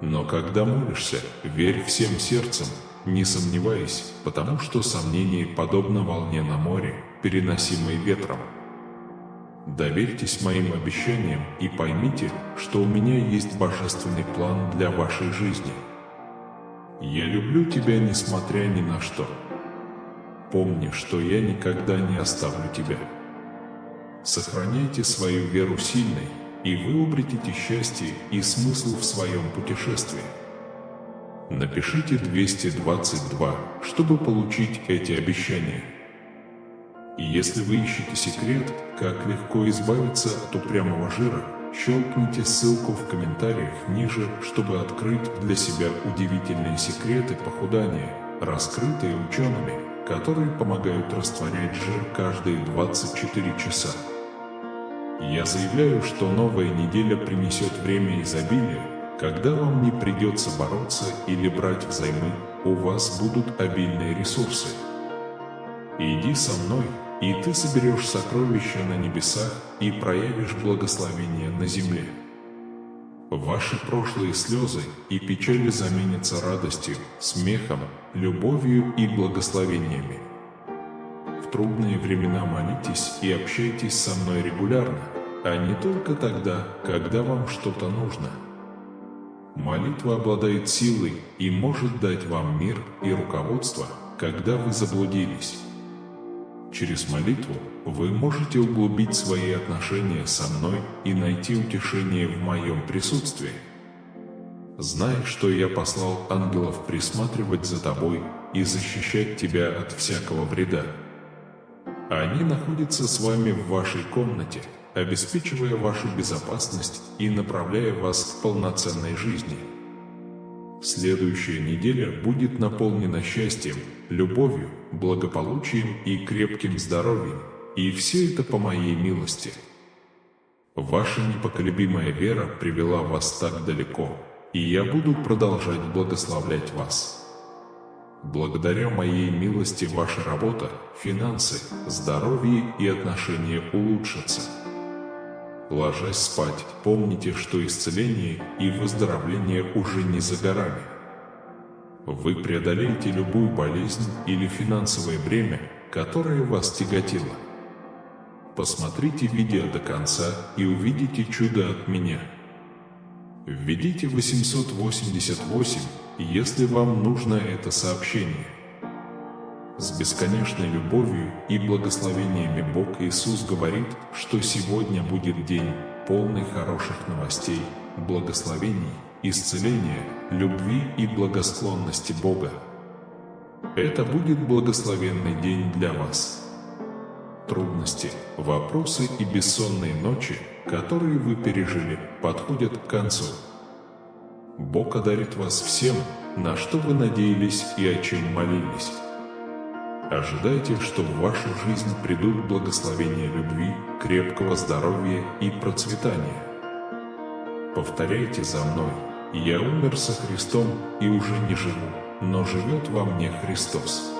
Но когда молишься, верь всем сердцем, не сомневаясь, потому что сомнение подобно волне на море, переносимой ветром. Доверьтесь моим обещаниям и поймите, что у меня есть божественный план для вашей жизни. Я люблю тебя, несмотря ни на что. Помни, что я никогда не оставлю тебя. Сохраняйте свою веру сильной, и вы обретете счастье и смысл в своем путешествии. Напишите 222, чтобы получить эти обещания. И если вы ищете секрет, как легко избавиться от упрямого жира, щелкните ссылку в комментариях ниже, чтобы открыть для себя удивительные секреты похудания, раскрытые учеными, которые помогают растворять жир каждые 24 часа. Я заявляю, что новая неделя принесет время изобилия, когда вам не придется бороться или брать взаймы, у вас будут обильные ресурсы. Иди со мной, и ты соберешь сокровища на небесах и проявишь благословение на земле. Ваши прошлые слезы и печали заменятся радостью, смехом, любовью и благословениями. В трудные времена молитесь и общайтесь со мной регулярно, а не только тогда, когда вам что-то нужно. Молитва обладает силой и может дать вам мир и руководство, когда вы заблудились. Через молитву вы можете углубить свои отношения со мной и найти утешение в моем присутствии. Знай, что я послал ангелов присматривать за тобой и защищать тебя от всякого вреда. Они находятся с вами в вашей комнате, обеспечивая вашу безопасность и направляя вас к полноценной жизни. Следующая неделя будет наполнена счастьем, любовью, благополучием и крепким здоровьем, и все это по моей милости. Ваша непоколебимая вера привела вас так далеко, и я буду продолжать благословлять вас. Благодаря моей милости ваша работа, финансы, здоровье и отношения улучшатся. Ложась спать, помните, что исцеление и выздоровление уже не за горами. Вы преодолеете любую болезнь или финансовое бремя, которое вас тяготило. Посмотрите видео до конца и увидите чудо от меня. Введите 888, если вам нужно это сообщение. С бесконечной любовью и благословениями Бог Иисус говорит, что сегодня будет день, полный хороших новостей, благословений, исцеления, любви и благосклонности Бога. Это будет благословенный день для вас. Трудности, вопросы и бессонные ночи, которые вы пережили, подходят к концу. Бог одарит вас всем, на что вы надеялись и о чем молились. Ожидайте, что в вашу жизнь придут благословения любви, крепкого здоровья и процветания. Повторяйте за мной: «Я умер со Христом и уже не живу, но живет во мне Христос».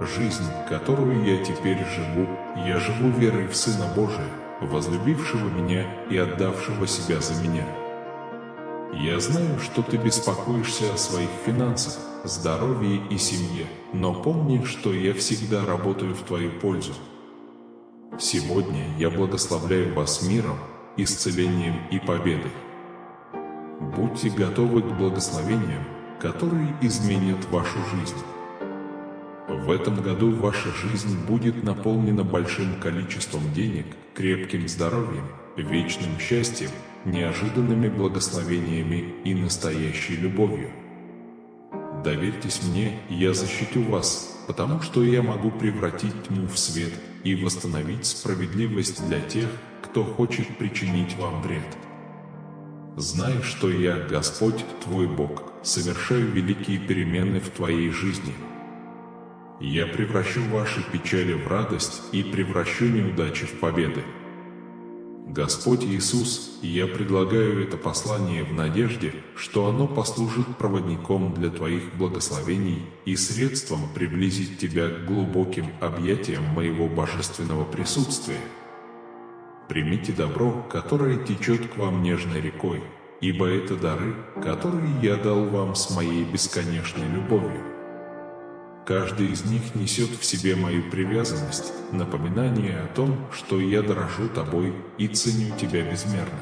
Жизнь, которую я теперь живу, я живу верой в Сына Божия, возлюбившего меня и отдавшего себя за меня. Я знаю, что ты беспокоишься о своих финансах, здоровье и семье, но помни, что я всегда работаю в твою пользу. Сегодня я благословляю вас миром, исцелением и победой. Будьте готовы к благословениям, которые изменят вашу жизнь. В этом году ваша жизнь будет наполнена большим количеством денег, крепким здоровьем, вечным счастьем, неожиданными благословениями и настоящей любовью. Доверьтесь мне, я защитю вас, потому что я могу превратить тьму в свет и восстановить справедливость для тех, кто хочет причинить вам вред. Знай, что я, Господь, твой Бог, совершаю великие перемены в твоей жизни. Я превращу ваши печали в радость и превращу неудачи в победы. Господь Иисус, я предлагаю это послание в надежде, что оно послужит проводником для твоих благословений и средством приблизить тебя к глубоким объятиям моего божественного присутствия. Примите добро, которое течет к вам нежной рекой, ибо это дары, которые я дал вам с моей бесконечной любовью. Каждый из них несет в себе мою привязанность, напоминание о том, что я дорожу тобой и ценю тебя безмерно.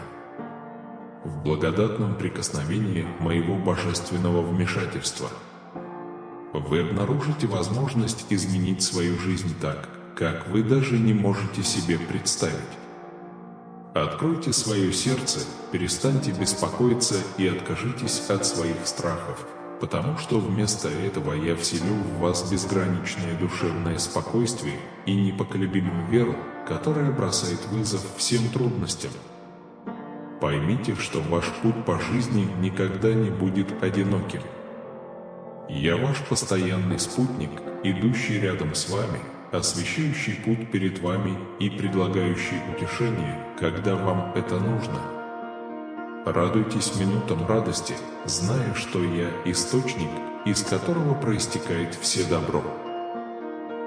В благодатном прикосновении моего божественного вмешательства вы обнаружите возможность изменить свою жизнь так, как вы даже не можете себе представить. Откройте свое сердце, перестаньте беспокоиться и откажитесь от своих страхов, потому что вместо этого я вселю в вас безграничное душевное спокойствие и непоколебимую веру, которая бросает вызов всем трудностям. Поймите, что ваш путь по жизни никогда не будет одиноким. Я ваш постоянный спутник, идущий рядом с вами, освещающий путь перед вами и предлагающий утешение, когда вам это нужно. Радуйтесь минутам радости, зная, что я источник, из которого проистекает все добро.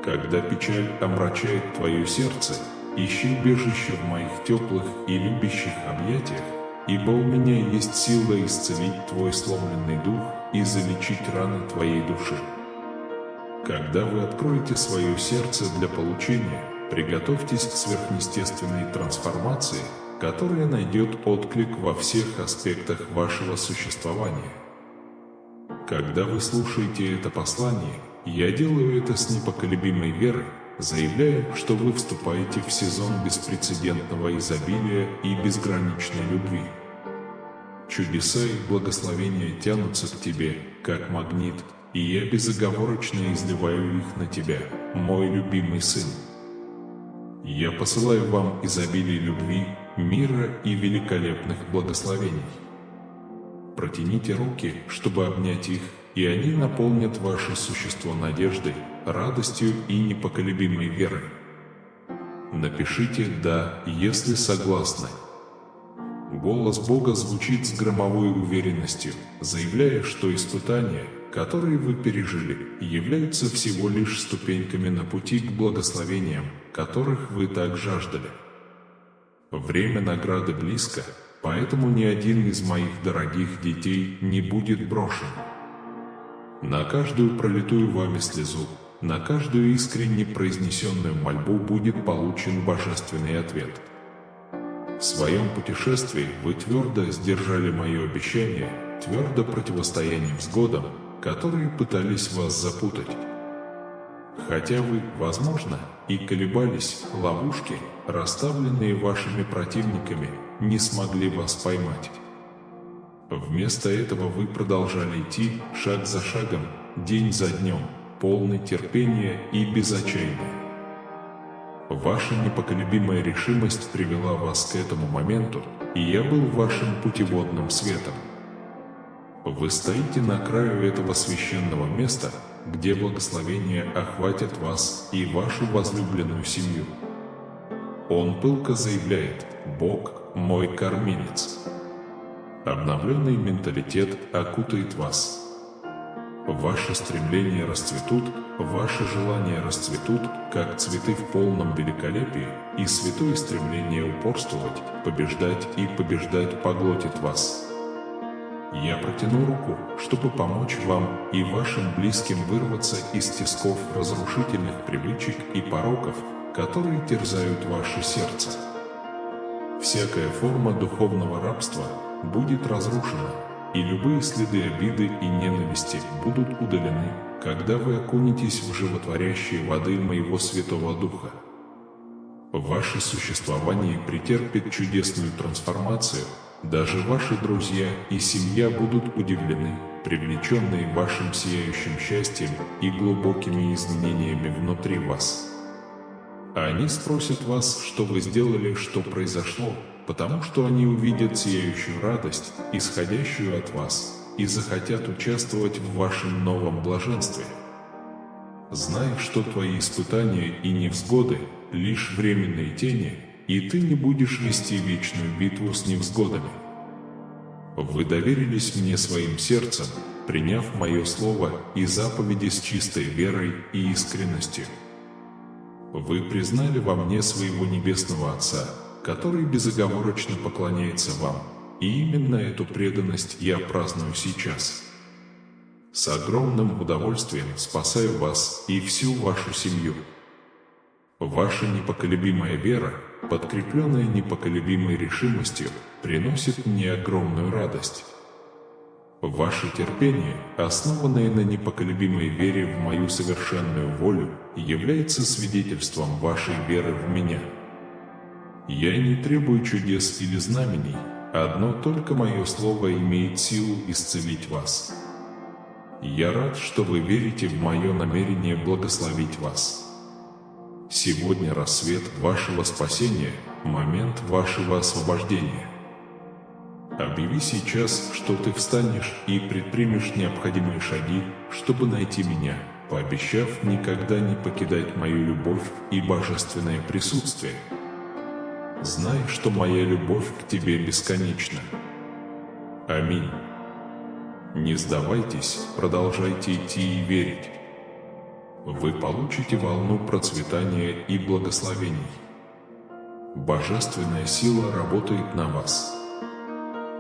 Когда печаль омрачает твое сердце, ищи убежище в моих теплых и любящих объятиях, ибо у меня есть сила исцелить твой сломленный дух и залечить раны твоей души. Когда вы откроете свое сердце для получения, приготовьтесь к сверхъестественной трансформации, которая найдет отклик во всех аспектах вашего существования. Когда вы слушаете это послание, я делаю это с непоколебимой верой, заявляя, что вы вступаете в сезон беспрецедентного изобилия и безграничной любви. Чудеса и благословения тянутся к тебе, как магнит, и я безоговорочно изливаю их на тебя, мой любимый сын. Я посылаю вам изобилие любви, мира и великолепных благословений. Протяните руки, чтобы обнять их, и они наполнят ваше существо надеждой, радостью и непоколебимой верой. Напишите «да», если согласны. Голос Бога звучит с громовой уверенностью, заявляя, что испытания, которые вы пережили, являются всего лишь ступеньками на пути к благословениям, которых вы так жаждали. Время награды близко, поэтому ни один из моих дорогих детей не будет брошен. На каждую пролитую вами слезу, на каждую искренне произнесенную мольбу будет получен божественный ответ. В своем путешествии вы твердо сдержали мое обещание, твердо противостоя невзгодам, которые пытались вас запутать. Хотя вы, возможно, и колебались, ловушки, расставленные вашими противниками, не смогли вас поймать. Вместо этого вы продолжали идти, шаг за шагом, день за днем, полный терпения и без отчаяния. Ваша непоколебимая решимость привела вас к этому моменту, и я был вашим путеводным светом. Вы стоите на краю этого священного места, где благословения охватят вас и вашу возлюбленную семью. Он пылко заявляет: «Бог – мой кормилец». Обновленный менталитет окутает вас. Ваши стремления расцветут, ваши желания расцветут, как цветы в полном великолепии, и святое стремление упорствовать, побеждать и побеждать поглотит вас. Я протяну руку, чтобы помочь вам и вашим близким вырваться из тисков разрушительных привычек и пороков, которые терзают ваше сердце. Всякая форма духовного рабства будет разрушена, и любые следы обиды и ненависти будут удалены, когда вы окунетесь в животворящие воды моего Святого Духа. Ваше существование претерпит чудесную трансформацию, даже ваши друзья и семья будут удивлены, привлеченные вашим сияющим счастьем и глубокими изменениями внутри вас. Они спросят вас, что вы сделали, что произошло, потому что они увидят сияющую радость, исходящую от вас, и захотят участвовать в вашем новом блаженстве. Знай, что твои испытания и невзгоды – лишь временные тени, и ты не будешь вести вечную битву с невзгодами. Вы доверились мне своим сердцем, приняв мое слово и заповеди с чистой верой и искренностью. Вы признали во мне своего Небесного Отца, который безоговорочно поклоняется вам, и именно эту преданность я праздную сейчас. С огромным удовольствием спасаю вас и всю вашу семью. Ваша непоколебимая вера, подкрепленная непоколебимой решимостью, приносит мне огромную радость. Ваше терпение, основанное на непоколебимой вере в мою совершенную волю, является свидетельством вашей веры в меня. Я не требую чудес или знамений, одно только мое слово имеет силу исцелить вас. Я рад, что вы верите в мое намерение благословить вас. Сегодня рассвет вашего спасения, момент вашего освобождения. Объяви сейчас, что ты встанешь и предпримешь необходимые шаги, чтобы найти меня, пообещав никогда не покидать мою любовь и божественное присутствие. Знай, что моя любовь к тебе бесконечна. Аминь. Не сдавайтесь, продолжайте идти и верить. Вы получите волну процветания и благословений. Божественная сила работает на вас.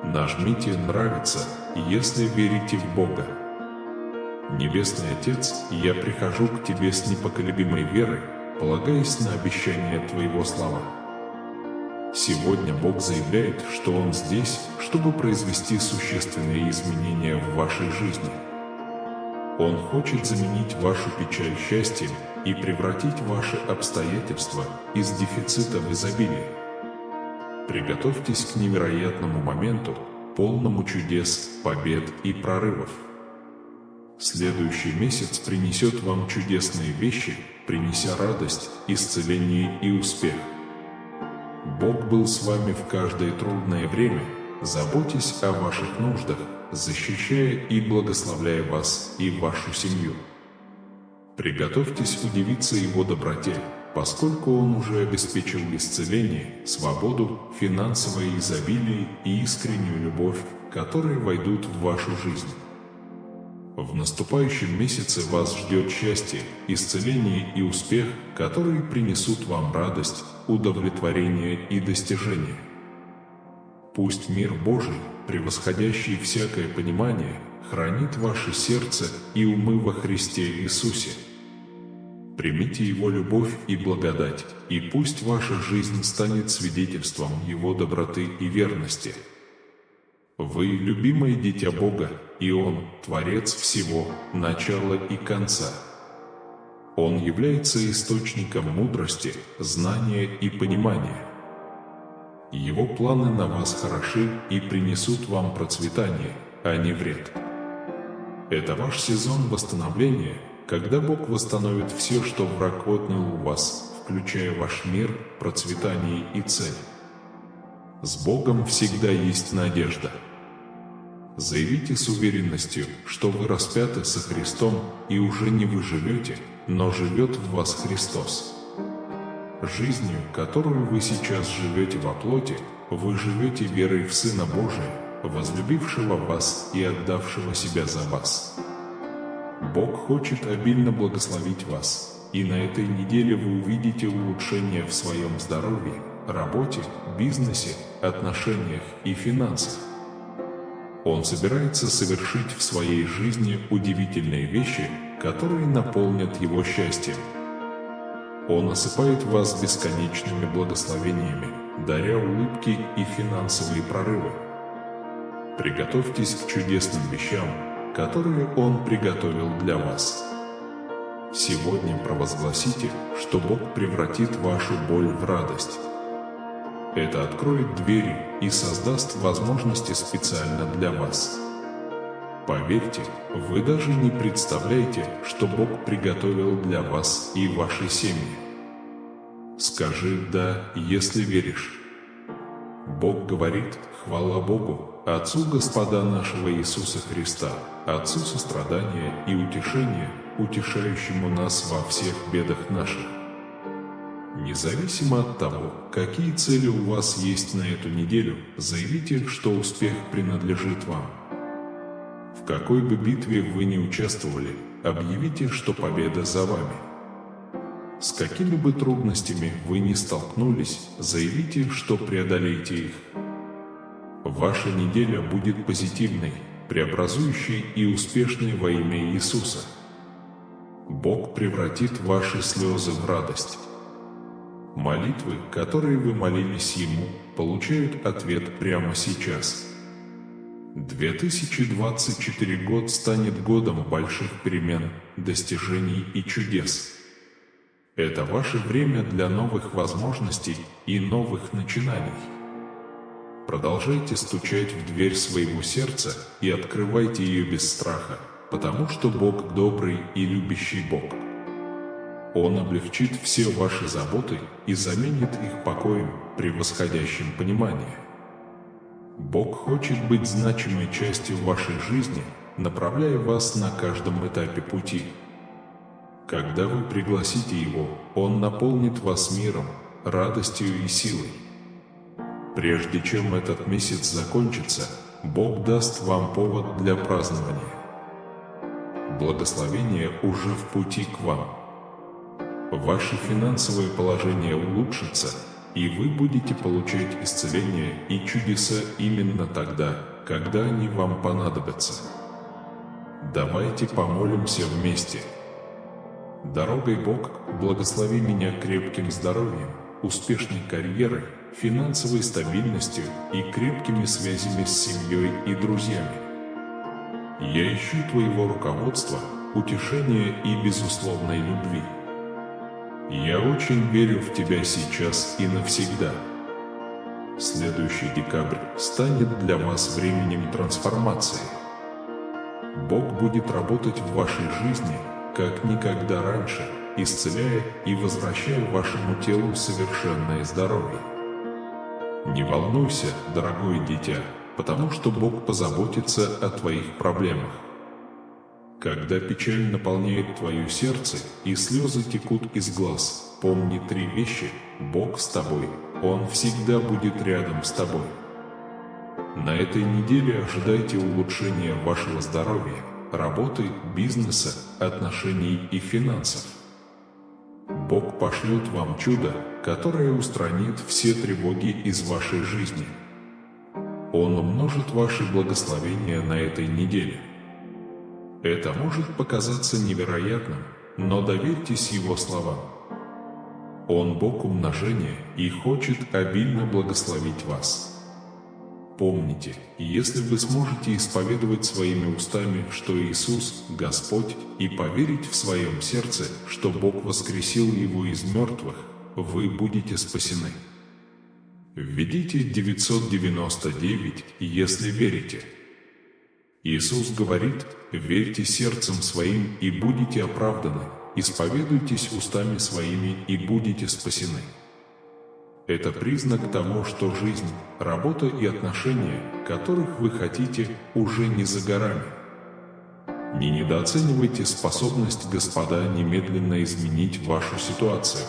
Нажмите «Нравится», если верите в Бога. Небесный Отец, я прихожу к Тебе с непоколебимой верой, полагаясь на обещание Твоего слова. Сегодня Бог заявляет, что Он здесь, чтобы произвести существенные изменения в вашей жизни. Он хочет заменить вашу печаль счастьем и превратить ваши обстоятельства из дефицита в изобилие. Приготовьтесь к невероятному моменту, полному чудес, побед и прорывов. Следующий месяц принесет вам чудесные вещи, принеся радость, исцеление и успех. Бог был с вами в каждое трудное время, заботясь о ваших нуждах, защищая и благословляя вас и вашу семью. Приготовьтесь удивиться Его доброте, поскольку Он уже обеспечил исцеление, свободу, финансовое изобилие и искреннюю любовь, которые войдут в вашу жизнь. В наступающем месяце вас ждет счастье, исцеление и успех, которые принесут вам радость, удовлетворение и достижение. Пусть мир Божий, превосходящий всякое понимание, хранит ваше сердце и умы во Христе Иисусе. Примите Его любовь и благодать, и пусть ваша жизнь станет свидетельством Его доброты и верности. Вы любимое дитя Бога, и Он – Творец всего, начала и конца. Он является источником мудрости, знания и понимания. Его планы на вас хороши и принесут вам процветание, а не вред. Это ваш сезон восстановления, когда Бог восстановит все, что враг отнял у вас, включая ваш мир, процветание и цель. С Богом всегда есть надежда. Заявите с уверенностью, что вы распяты со Христом, и уже не вы живете, но живет в вас Христос. Жизнью, которую вы сейчас живете во плоти, вы живете верой в Сына Божия, возлюбившего вас и отдавшего себя за вас. Бог хочет обильно благословить вас, и на этой неделе вы увидите улучшение в своем здоровье, работе, бизнесе, отношениях и финансах. Он собирается совершить в своей жизни удивительные вещи, которые наполнят его счастьем. Он осыпает вас бесконечными благословениями, даря улыбки и финансовые прорывы. Приготовьтесь к чудесным вещам, которые Он приготовил для вас. Сегодня провозгласите, что Бог превратит вашу боль в радость. Это откроет двери и создаст возможности специально для вас. Поверьте, вы даже не представляете, что Бог приготовил для вас и вашей семьи. Скажи «да», если веришь. Бог говорит: хвала Богу, Отцу Господа нашего Иисуса Христа, Отцу сострадания и утешения, утешающему нас во всех бедах наших. Независимо от того, какие цели у вас есть на эту неделю, заявите, что успех принадлежит вам. В какой бы битве вы ни участвовали, объявите, что победа за вами. С какими бы трудностями вы ни столкнулись, заявите, что преодолеете их. Ваша неделя будет позитивной, преобразующей и успешной во имя Иисуса. Бог превратит ваши слезы в радость. Молитвы, которые вы молились Ему, получают ответ прямо сейчас. 2024 год станет годом больших перемен, достижений и чудес. Это ваше время для новых возможностей и новых начинаний. Продолжайте стучать в дверь своего сердца и открывайте ее без страха, потому что Бог добрый и любящий Бог. Он облегчит все ваши заботы и заменит их покоем, превосходящим понимание. Бог хочет быть значимой частью вашей жизни, направляя вас на каждом этапе пути. Когда вы пригласите Его, Он наполнит вас миром, радостью и силой. Прежде чем этот месяц закончится, Бог даст вам повод для празднования. Благословение уже в пути к вам. Ваше финансовое положение улучшится, и вы будете получать исцеление и чудеса именно тогда, когда они вам понадобятся. Давайте помолимся вместе. Дорогой Бог, благослови меня крепким здоровьем, успешной карьерой, финансовой стабильностью и крепкими связями с семьей и друзьями. Я ищу Твоего руководства, утешения и безусловной любви. Я очень верю в Тебя сейчас и навсегда. Следующий декабрь станет для вас временем трансформации. Бог будет работать в вашей жизни, как никогда раньше, исцеляя и возвращая вашему телу совершенное здоровье. Не волнуйся, дорогое дитя, потому что Бог позаботится о твоих проблемах. Когда печаль наполняет твое сердце и слезы текут из глаз, помни 3 вещи: Бог с тобой, Он всегда будет рядом с тобой. На этой неделе ожидайте улучшения вашего здоровья, работы, бизнеса, отношений и финансов. Бог пошлет вам чудо, которое устранит все тревоги из вашей жизни. Он умножит ваши благословения на этой неделе. Это может показаться невероятным, но доверьтесь Его словам. Он Бог умножения и хочет обильно благословить вас. Помните, если вы сможете исповедовать своими устами, что Иисус – Господь, и поверить в своем сердце, что Бог воскресил Его из мертвых, вы будете спасены. Введите 999, если верите. Иисус говорит: верьте сердцем своим и будете оправданы, исповедуйтесь устами своими и будете спасены. Это признак того, что жизнь, работа и отношения, которых вы хотите, уже не за горами. Не недооценивайте способность Господа немедленно изменить вашу ситуацию.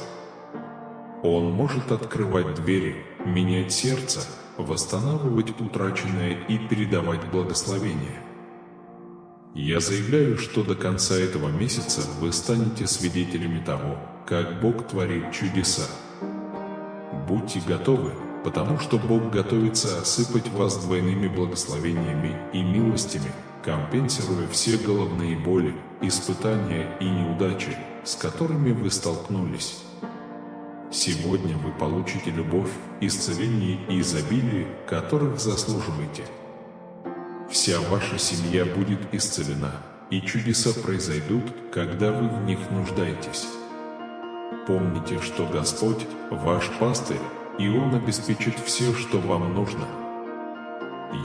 Он может открывать двери, менять сердце, восстанавливать утраченное и передавать благословение. Я заявляю, что до конца этого месяца вы станете свидетелями того, как Бог творит чудеса. Будьте готовы, потому что Бог готовится осыпать вас двойными благословениями и милостями, компенсируя все головные боли, испытания и неудачи, с которыми вы столкнулись. Сегодня вы получите любовь, исцеление и изобилие, которых заслуживаете. Вся ваша семья будет исцелена, и чудеса произойдут, когда вы в них нуждаетесь. Помните, что Господь – ваш пастырь, и Он обеспечит все, что вам нужно.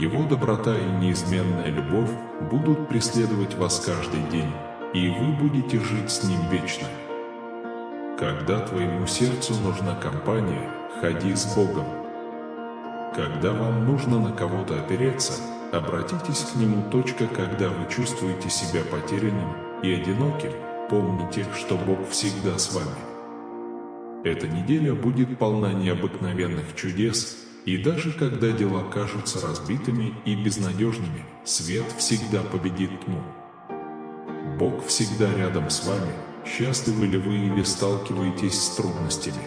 Его доброта и неизменная любовь будут преследовать вас каждый день, и вы будете жить с Ним вечно. Когда твоему сердцу нужна компания, ходи с Богом. Когда вам нужно на кого-то опереться, обратитесь к Нему. Когда вы чувствуете себя потерянным и одиноким, помните, что Бог всегда с вами. Эта неделя будет полна необыкновенных чудес, и даже когда дела кажутся разбитыми и безнадежными, свет всегда победит тьму. Бог всегда рядом с вами, счастливы ли вы или сталкиваетесь с трудностями.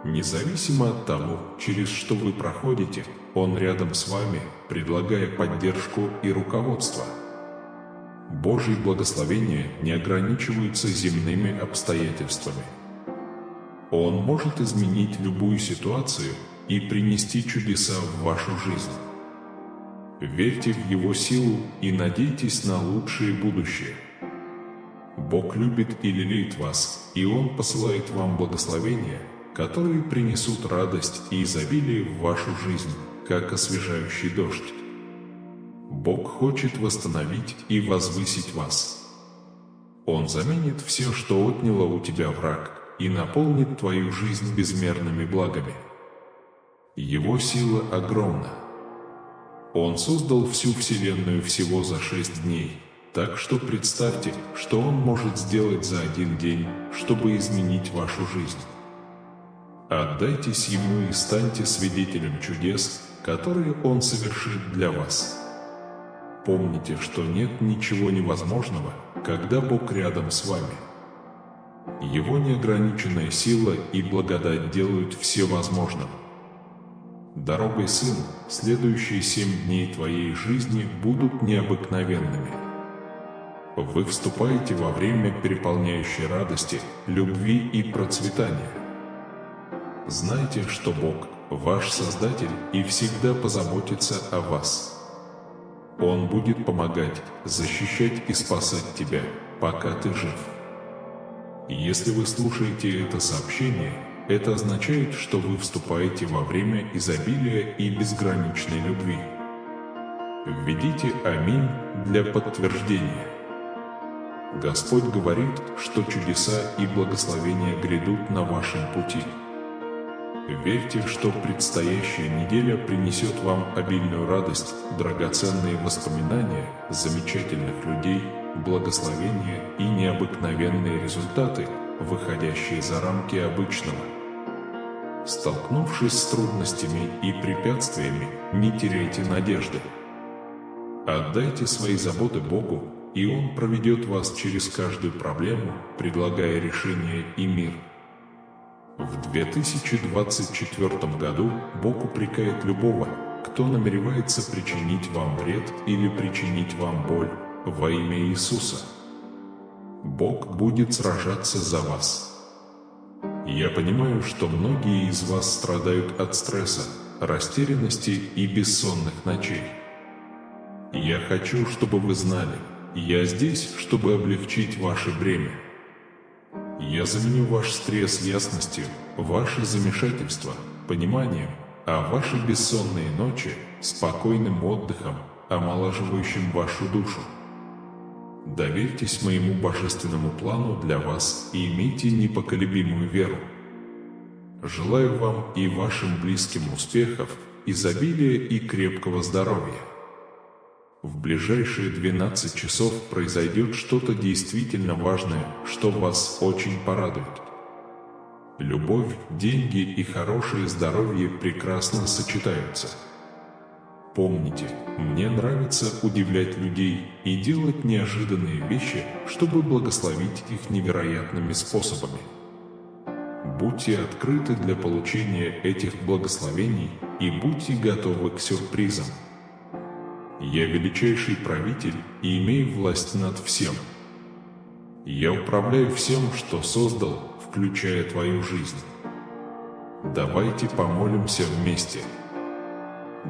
Независимо от того, через что вы проходите, Он рядом с вами, предлагая поддержку и руководство. Божьи благословения не ограничиваются земными обстоятельствами. Он может изменить любую ситуацию и принести чудеса в вашу жизнь. Верьте в Его силу и надейтесь на лучшее будущее. Бог любит и лелеет вас, и Он посылает вам благословения, которые принесут радость и изобилие в вашу жизнь, как освежающий дождь. Бог хочет восстановить и возвысить вас. Он заменит все, что отняло у тебя враг, и наполнит твою жизнь безмерными благами. Его сила огромна. Он создал всю Вселенную всего за 6 дней, так что представьте, что Он может сделать за один день, чтобы изменить вашу жизнь. Отдайтесь Ему и станьте свидетелем чудес, которые Он совершит для вас. Помните, что нет ничего невозможного, когда Бог рядом с вами. Его неограниченная сила и благодать делают все возможным. Дорогой, сын, следующие 7 дней твоей жизни будут необыкновенными. Вы вступаете во время переполняющей радости, любви и процветания. Знайте, что Бог – ваш Создатель и всегда позаботится о вас. Он будет помогать, защищать и спасать тебя, пока ты жив. Если вы слушаете это сообщение, это означает, что вы вступаете во время изобилия и безграничной любви. Введите «Аминь» для подтверждения. Господь говорит, что чудеса и благословения грядут на вашем пути. Верьте, что предстоящая неделя принесет вам обильную радость, драгоценные воспоминания, замечательных людей, благословения и необыкновенные результаты, выходящие за рамки обычного. Столкнувшись с трудностями и препятствиями, не теряйте надежды. Отдайте свои заботы Богу, и Он проведет вас через каждую проблему, предлагая решение и мир. В 2024 году Бог упрекает любого, кто намеревается причинить вам вред или причинить вам боль, во имя Иисуса. Бог будет сражаться за вас. Я понимаю, что многие из вас страдают от стресса, растерянности и бессонных ночей. Я хочу, чтобы вы знали, я здесь, чтобы облегчить ваше бремя. Я заменю ваш стресс ясностью, ваше замешательство пониманием, а ваши бессонные ночи спокойным отдыхом, омолаживающим вашу душу. Доверьтесь моему божественному плану для вас и имейте непоколебимую веру. Желаю вам и вашим близким успехов, изобилия и крепкого здоровья. В ближайшие 12 часов произойдет что-то действительно важное, что вас очень порадует. Любовь, деньги и хорошее здоровье прекрасно сочетаются. Помните, мне нравится удивлять людей и делать неожиданные вещи, чтобы благословить их невероятными способами. Будьте открыты для получения этих благословений и будьте готовы к сюрпризам. Я величайший правитель и имею власть над всем. Я управляю всем, что создал, включая твою жизнь. Давайте помолимся вместе.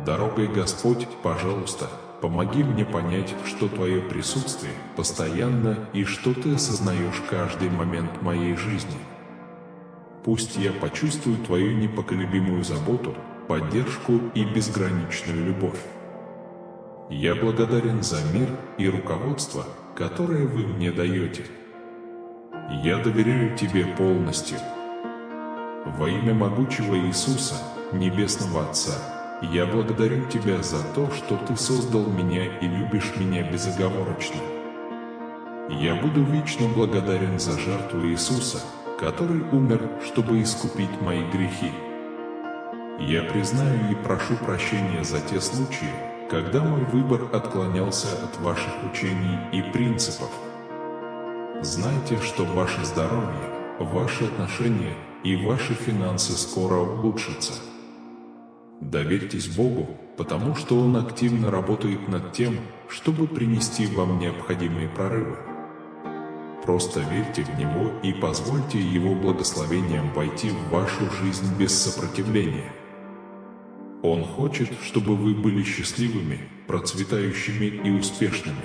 Дорогой Господь, пожалуйста, помоги мне понять, что Твое присутствие постоянно и что Ты осознаешь каждый момент моей жизни. Пусть я почувствую Твою непоколебимую заботу, поддержку и безграничную любовь. Я благодарен за мир и руководство, которое Вы мне даете. Я доверяю Тебе полностью. Во имя могучего Иисуса, Небесного Отца, я благодарю Тебя за то, что Ты создал меня и любишь меня безоговорочно. Я буду вечно благодарен за жертву Иисуса, который умер, чтобы искупить мои грехи. Я признаю и прошу прощения за те случаи, когда мой выбор отклонялся от ваших учений и принципов. Знайте, что ваше здоровье, ваши отношения и ваши финансы скоро улучшатся. Доверьтесь Богу, потому что Он активно работает над тем, чтобы принести вам необходимые прорывы. Просто верьте в Него и позвольте Его благословениям войти в вашу жизнь без сопротивления. Он хочет, чтобы вы были счастливыми, процветающими и успешными.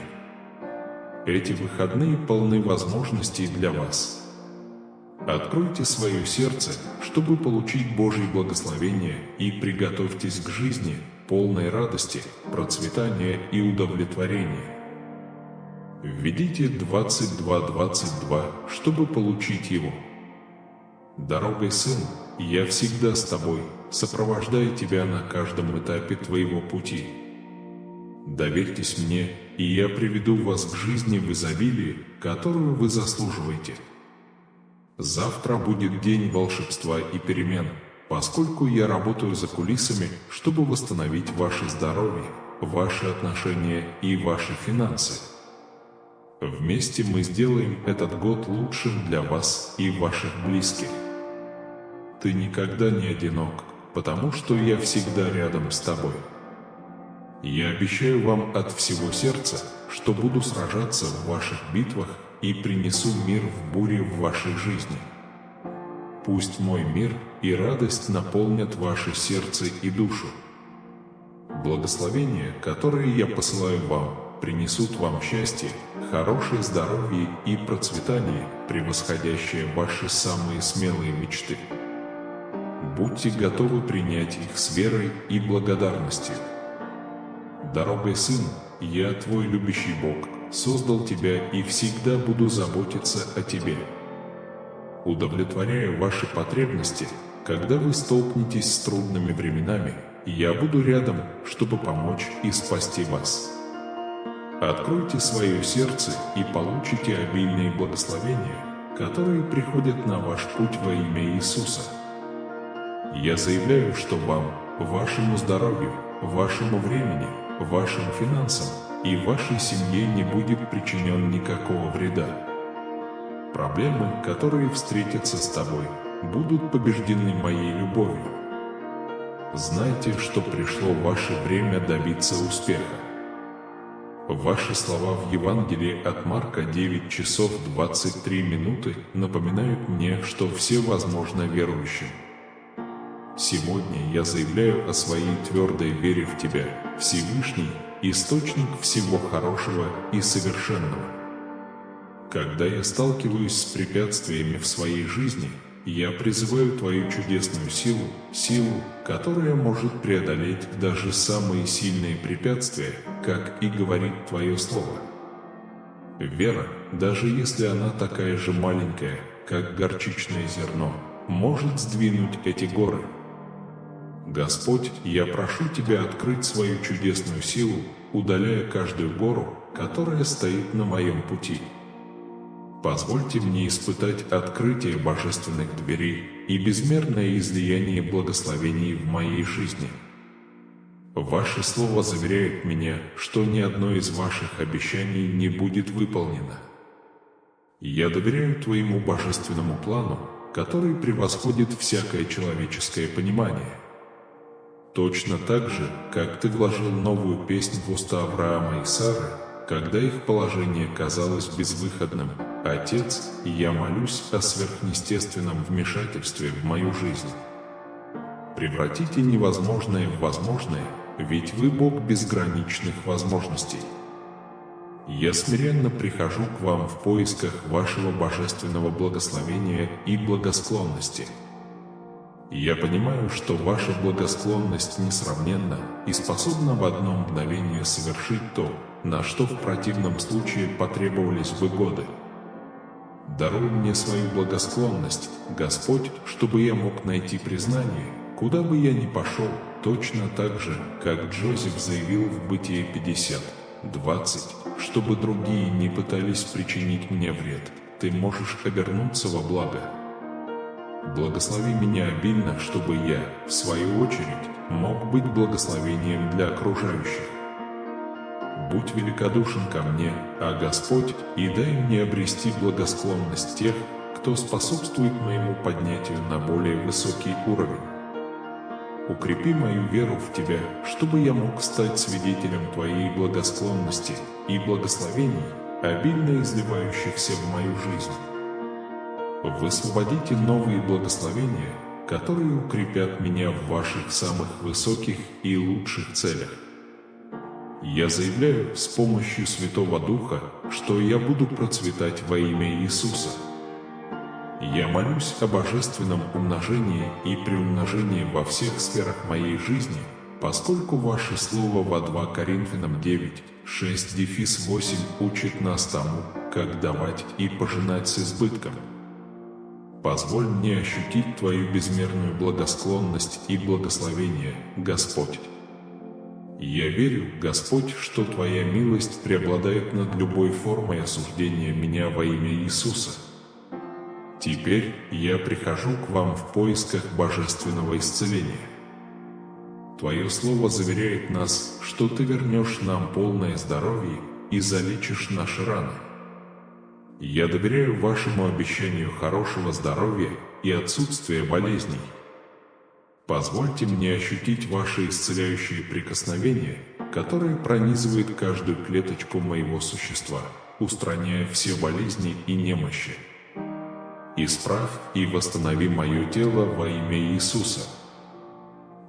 Эти выходные полны возможностей для вас. Откройте свое сердце, чтобы получить Божье благословение, и приготовьтесь к жизни, полной радости, процветания и удовлетворения. Введите 2222, чтобы получить его. Дорогой сын, я всегда с тобой, сопровождая тебя на каждом этапе твоего пути. Доверьтесь мне, и я приведу вас к жизни в изобилии, которую вы заслуживаете. Завтра будет день волшебства и перемен, поскольку я работаю за кулисами, чтобы восстановить ваше здоровье, ваши отношения и ваши финансы. Вместе мы сделаем этот год лучшим для вас и ваших близких. Ты никогда не одинок, потому что я всегда рядом с тобой. Я обещаю вам от всего сердца, что буду сражаться в ваших битвах и принесу мир в буре в вашей жизни. Пусть мой мир и радость наполнят ваше сердце и душу. Благословения, которые я посылаю вам, принесут вам счастье, хорошее здоровье и процветание, превосходящее ваши самые смелые мечты. Будьте готовы принять их с верой и благодарностью. Дорогой сын, я твой любящий Бог, создал тебя и всегда буду заботиться о тебе. Удовлетворяя ваши потребности, когда вы столкнетесь с трудными временами, я буду рядом, чтобы помочь и спасти вас. Откройте свое сердце и получите обильные благословения, которые приходят на ваш путь во имя Иисуса. Я заявляю, что вам, вашему здоровью, вашему времени, вашим финансам и вашей семье не будет причинен никакого вреда. Проблемы, которые встретятся с тобой, будут побеждены моей любовью. Знайте, что пришло ваше время добиться успеха. Ваши слова в Евангелии от Марка 9 часов 23 минуты напоминают мне, что все возможно верующим. Сегодня я заявляю о своей твердой вере в Тебя, Всевышний, Источник всего хорошего и совершенного. Когда я сталкиваюсь с препятствиями в своей жизни, я призываю Твою чудесную силу, которая может преодолеть даже самые сильные препятствия, как и говорит Твое Слово. Вера, даже если она такая же маленькая, как горчичное зерно, может сдвинуть эти горы. Господь, я прошу Тебя открыть свою чудесную силу, удаляя каждую гору, которая стоит на моем пути. Позвольте мне испытать открытие божественных дверей и безмерное излияние благословений в моей жизни. Ваше Слово заверяет меня, что ни одно из ваших обещаний не будет выполнено. Я доверяю Твоему божественному плану, который превосходит всякое человеческое понимание. Точно так же, как Ты вложил новую песнь в уста Авраама и Сары, когда их положение казалось безвыходным, Отец, я молюсь о сверхъестественном вмешательстве в мою жизнь. Превратите невозможное в возможное, ведь Вы Бог безграничных возможностей. Я смиренно прихожу к Вам в поисках Вашего божественного благословения и благосклонности. Я понимаю, что Ваша благосклонность несравненна и способна в одно мгновение совершить то, на что в противном случае потребовались бы годы. Даруй мне свою благосклонность, Господь, чтобы я мог найти признание, куда бы я ни пошел, точно так же, как Джозеф заявил в Бытие 50:20, чтобы другие не пытались причинить мне вред, Ты можешь обернуться во благо. Благослови меня обильно, чтобы я, в свою очередь, мог быть благословением для окружающих. Будь великодушен ко мне, а Господь, и дай мне обрести благосклонность тех, кто способствует моему поднятию на более высокий уровень. Укрепи мою веру в Тебя, чтобы я мог стать свидетелем Твоей благосклонности и благословений, обильно изливающихся в мою жизнь. Высвободите новые благословения, которые укрепят меня в Ваших самых высоких и лучших целях. Я заявляю с помощью Святого Духа, что я буду процветать во имя Иисуса. Я молюсь о божественном умножении и приумножении во всех сферах моей жизни, поскольку Ваше Слово во 2 Коринфянам 9:6-8 учит нас тому, как давать и пожинать с избытком. Позволь мне ощутить Твою безмерную благосклонность и благословение, Господь. Я верю, Господь, что Твоя милость преобладает над любой формой осуждения меня во имя Иисуса. Теперь я прихожу к Вам в поисках божественного исцеления. Твое Слово заверяет нас, что Ты вернешь нам полное здоровье и залечишь наши раны. Я доверяю Вашему обещанию хорошего здоровья и отсутствия болезней. Позвольте мне ощутить Ваши исцеляющие прикосновения, которые пронизывают каждую клеточку моего существа, устраняя все болезни и немощи. Исправь и восстанови мое тело во имя Иисуса.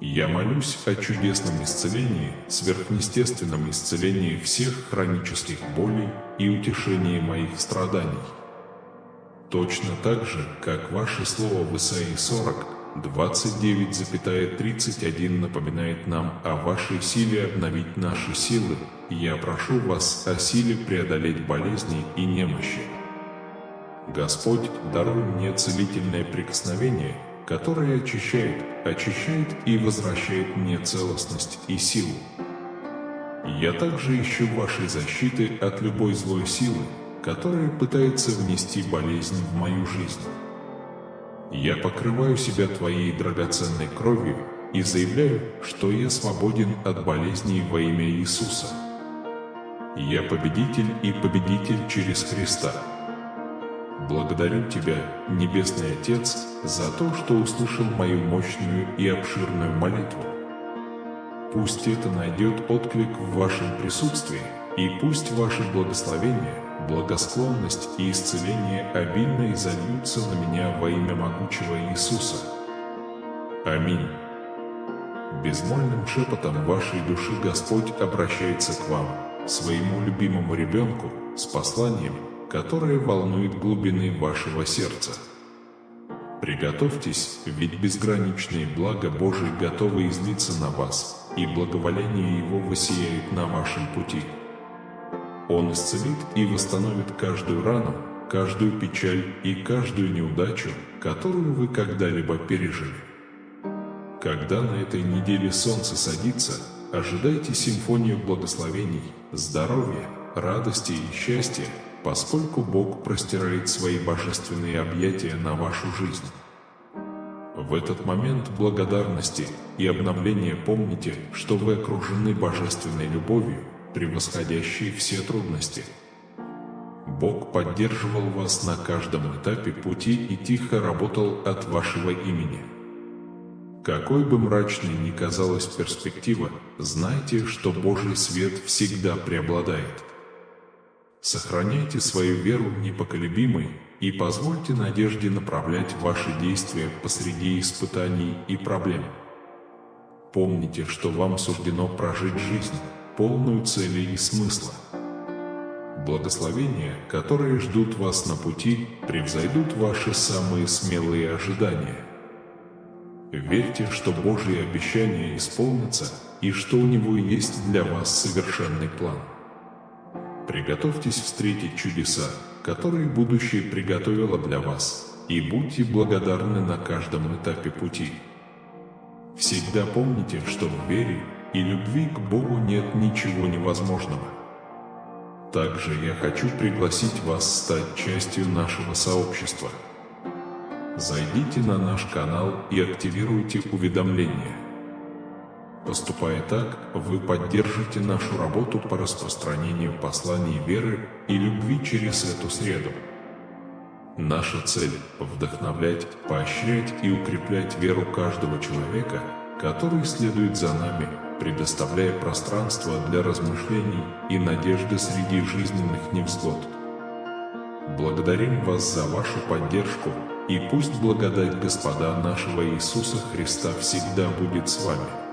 Я молюсь о чудесном исцелении, сверхъестественном исцелении всех хронических болей и утешении моих страданий. Точно так же, как Ваше Слово в Исаии 40:29-31 напоминает нам о Вашей силе обновить наши силы, я прошу Вас о силе преодолеть болезни и немощи. Господь, даруй мне целительное прикосновение, которое очищает и возвращает мне целостность и силу. Я также ищу Вашей защиты от любой злой силы, которая пытается внести болезнь в мою жизнь. Я покрываю себя Твоей драгоценной кровью и заявляю, что я свободен от болезней во имя Иисуса. Я победитель и победитель через Христа. Благодарю Тебя, Небесный Отец, за то, что услышал мою мощную и обширную молитву. Пусть это найдет отклик в Вашем присутствии, и пусть Ваши благословения, благосклонность и исцеление обильно изольются на меня во имя могучего Иисуса. Аминь. Безмольным шепотом вашей души Господь обращается к вам, своему любимому ребенку, с посланием, которое волнует глубины вашего сердца. Приготовьтесь, ведь безграничное благо Божие готово излиться на вас, и благоволение Его воссияет на вашем пути. Он исцелит и восстановит каждую рану, каждую печаль и каждую неудачу, которую вы когда-либо пережили. Когда на этой неделе солнце садится, ожидайте симфонию благословений, здоровья, радости и счастья, поскольку Бог простирает свои божественные объятия на вашу жизнь. В этот момент благодарности и обновления помните, что вы окружены божественной любовью, превосходящей все трудности. Бог поддерживал вас на каждом этапе пути и тихо работал от вашего имени. Какой бы мрачной ни казалась перспектива, знайте, что Божий свет всегда преобладает. Сохраняйте свою веру непоколебимой и позвольте надежде направлять ваши действия посреди испытаний и проблем. Помните, что вам суждено прожить жизнь, полную целей и смысла. Благословения, которые ждут вас на пути, превзойдут ваши самые смелые ожидания. Верьте, что Божьи обещания исполнятся, и что у Него есть для вас совершенный план. Приготовьтесь встретить чудеса, которые будущее приготовило для вас, и будьте благодарны на каждом этапе пути. Всегда помните, что в вере и любви к Богу нет ничего невозможного. Также я хочу пригласить вас стать частью нашего сообщества. Зайдите на наш канал и активируйте уведомления. Поступая так, вы поддержите нашу работу по распространению посланий веры и любви через эту среду. Наша цель – вдохновлять, поощрять и укреплять веру каждого человека, который следует за нами, предоставляя пространство для размышлений и надежды среди жизненных невзгод. Благодарим вас за вашу поддержку, и пусть благодать Господа нашего Иисуса Христа всегда будет с вами.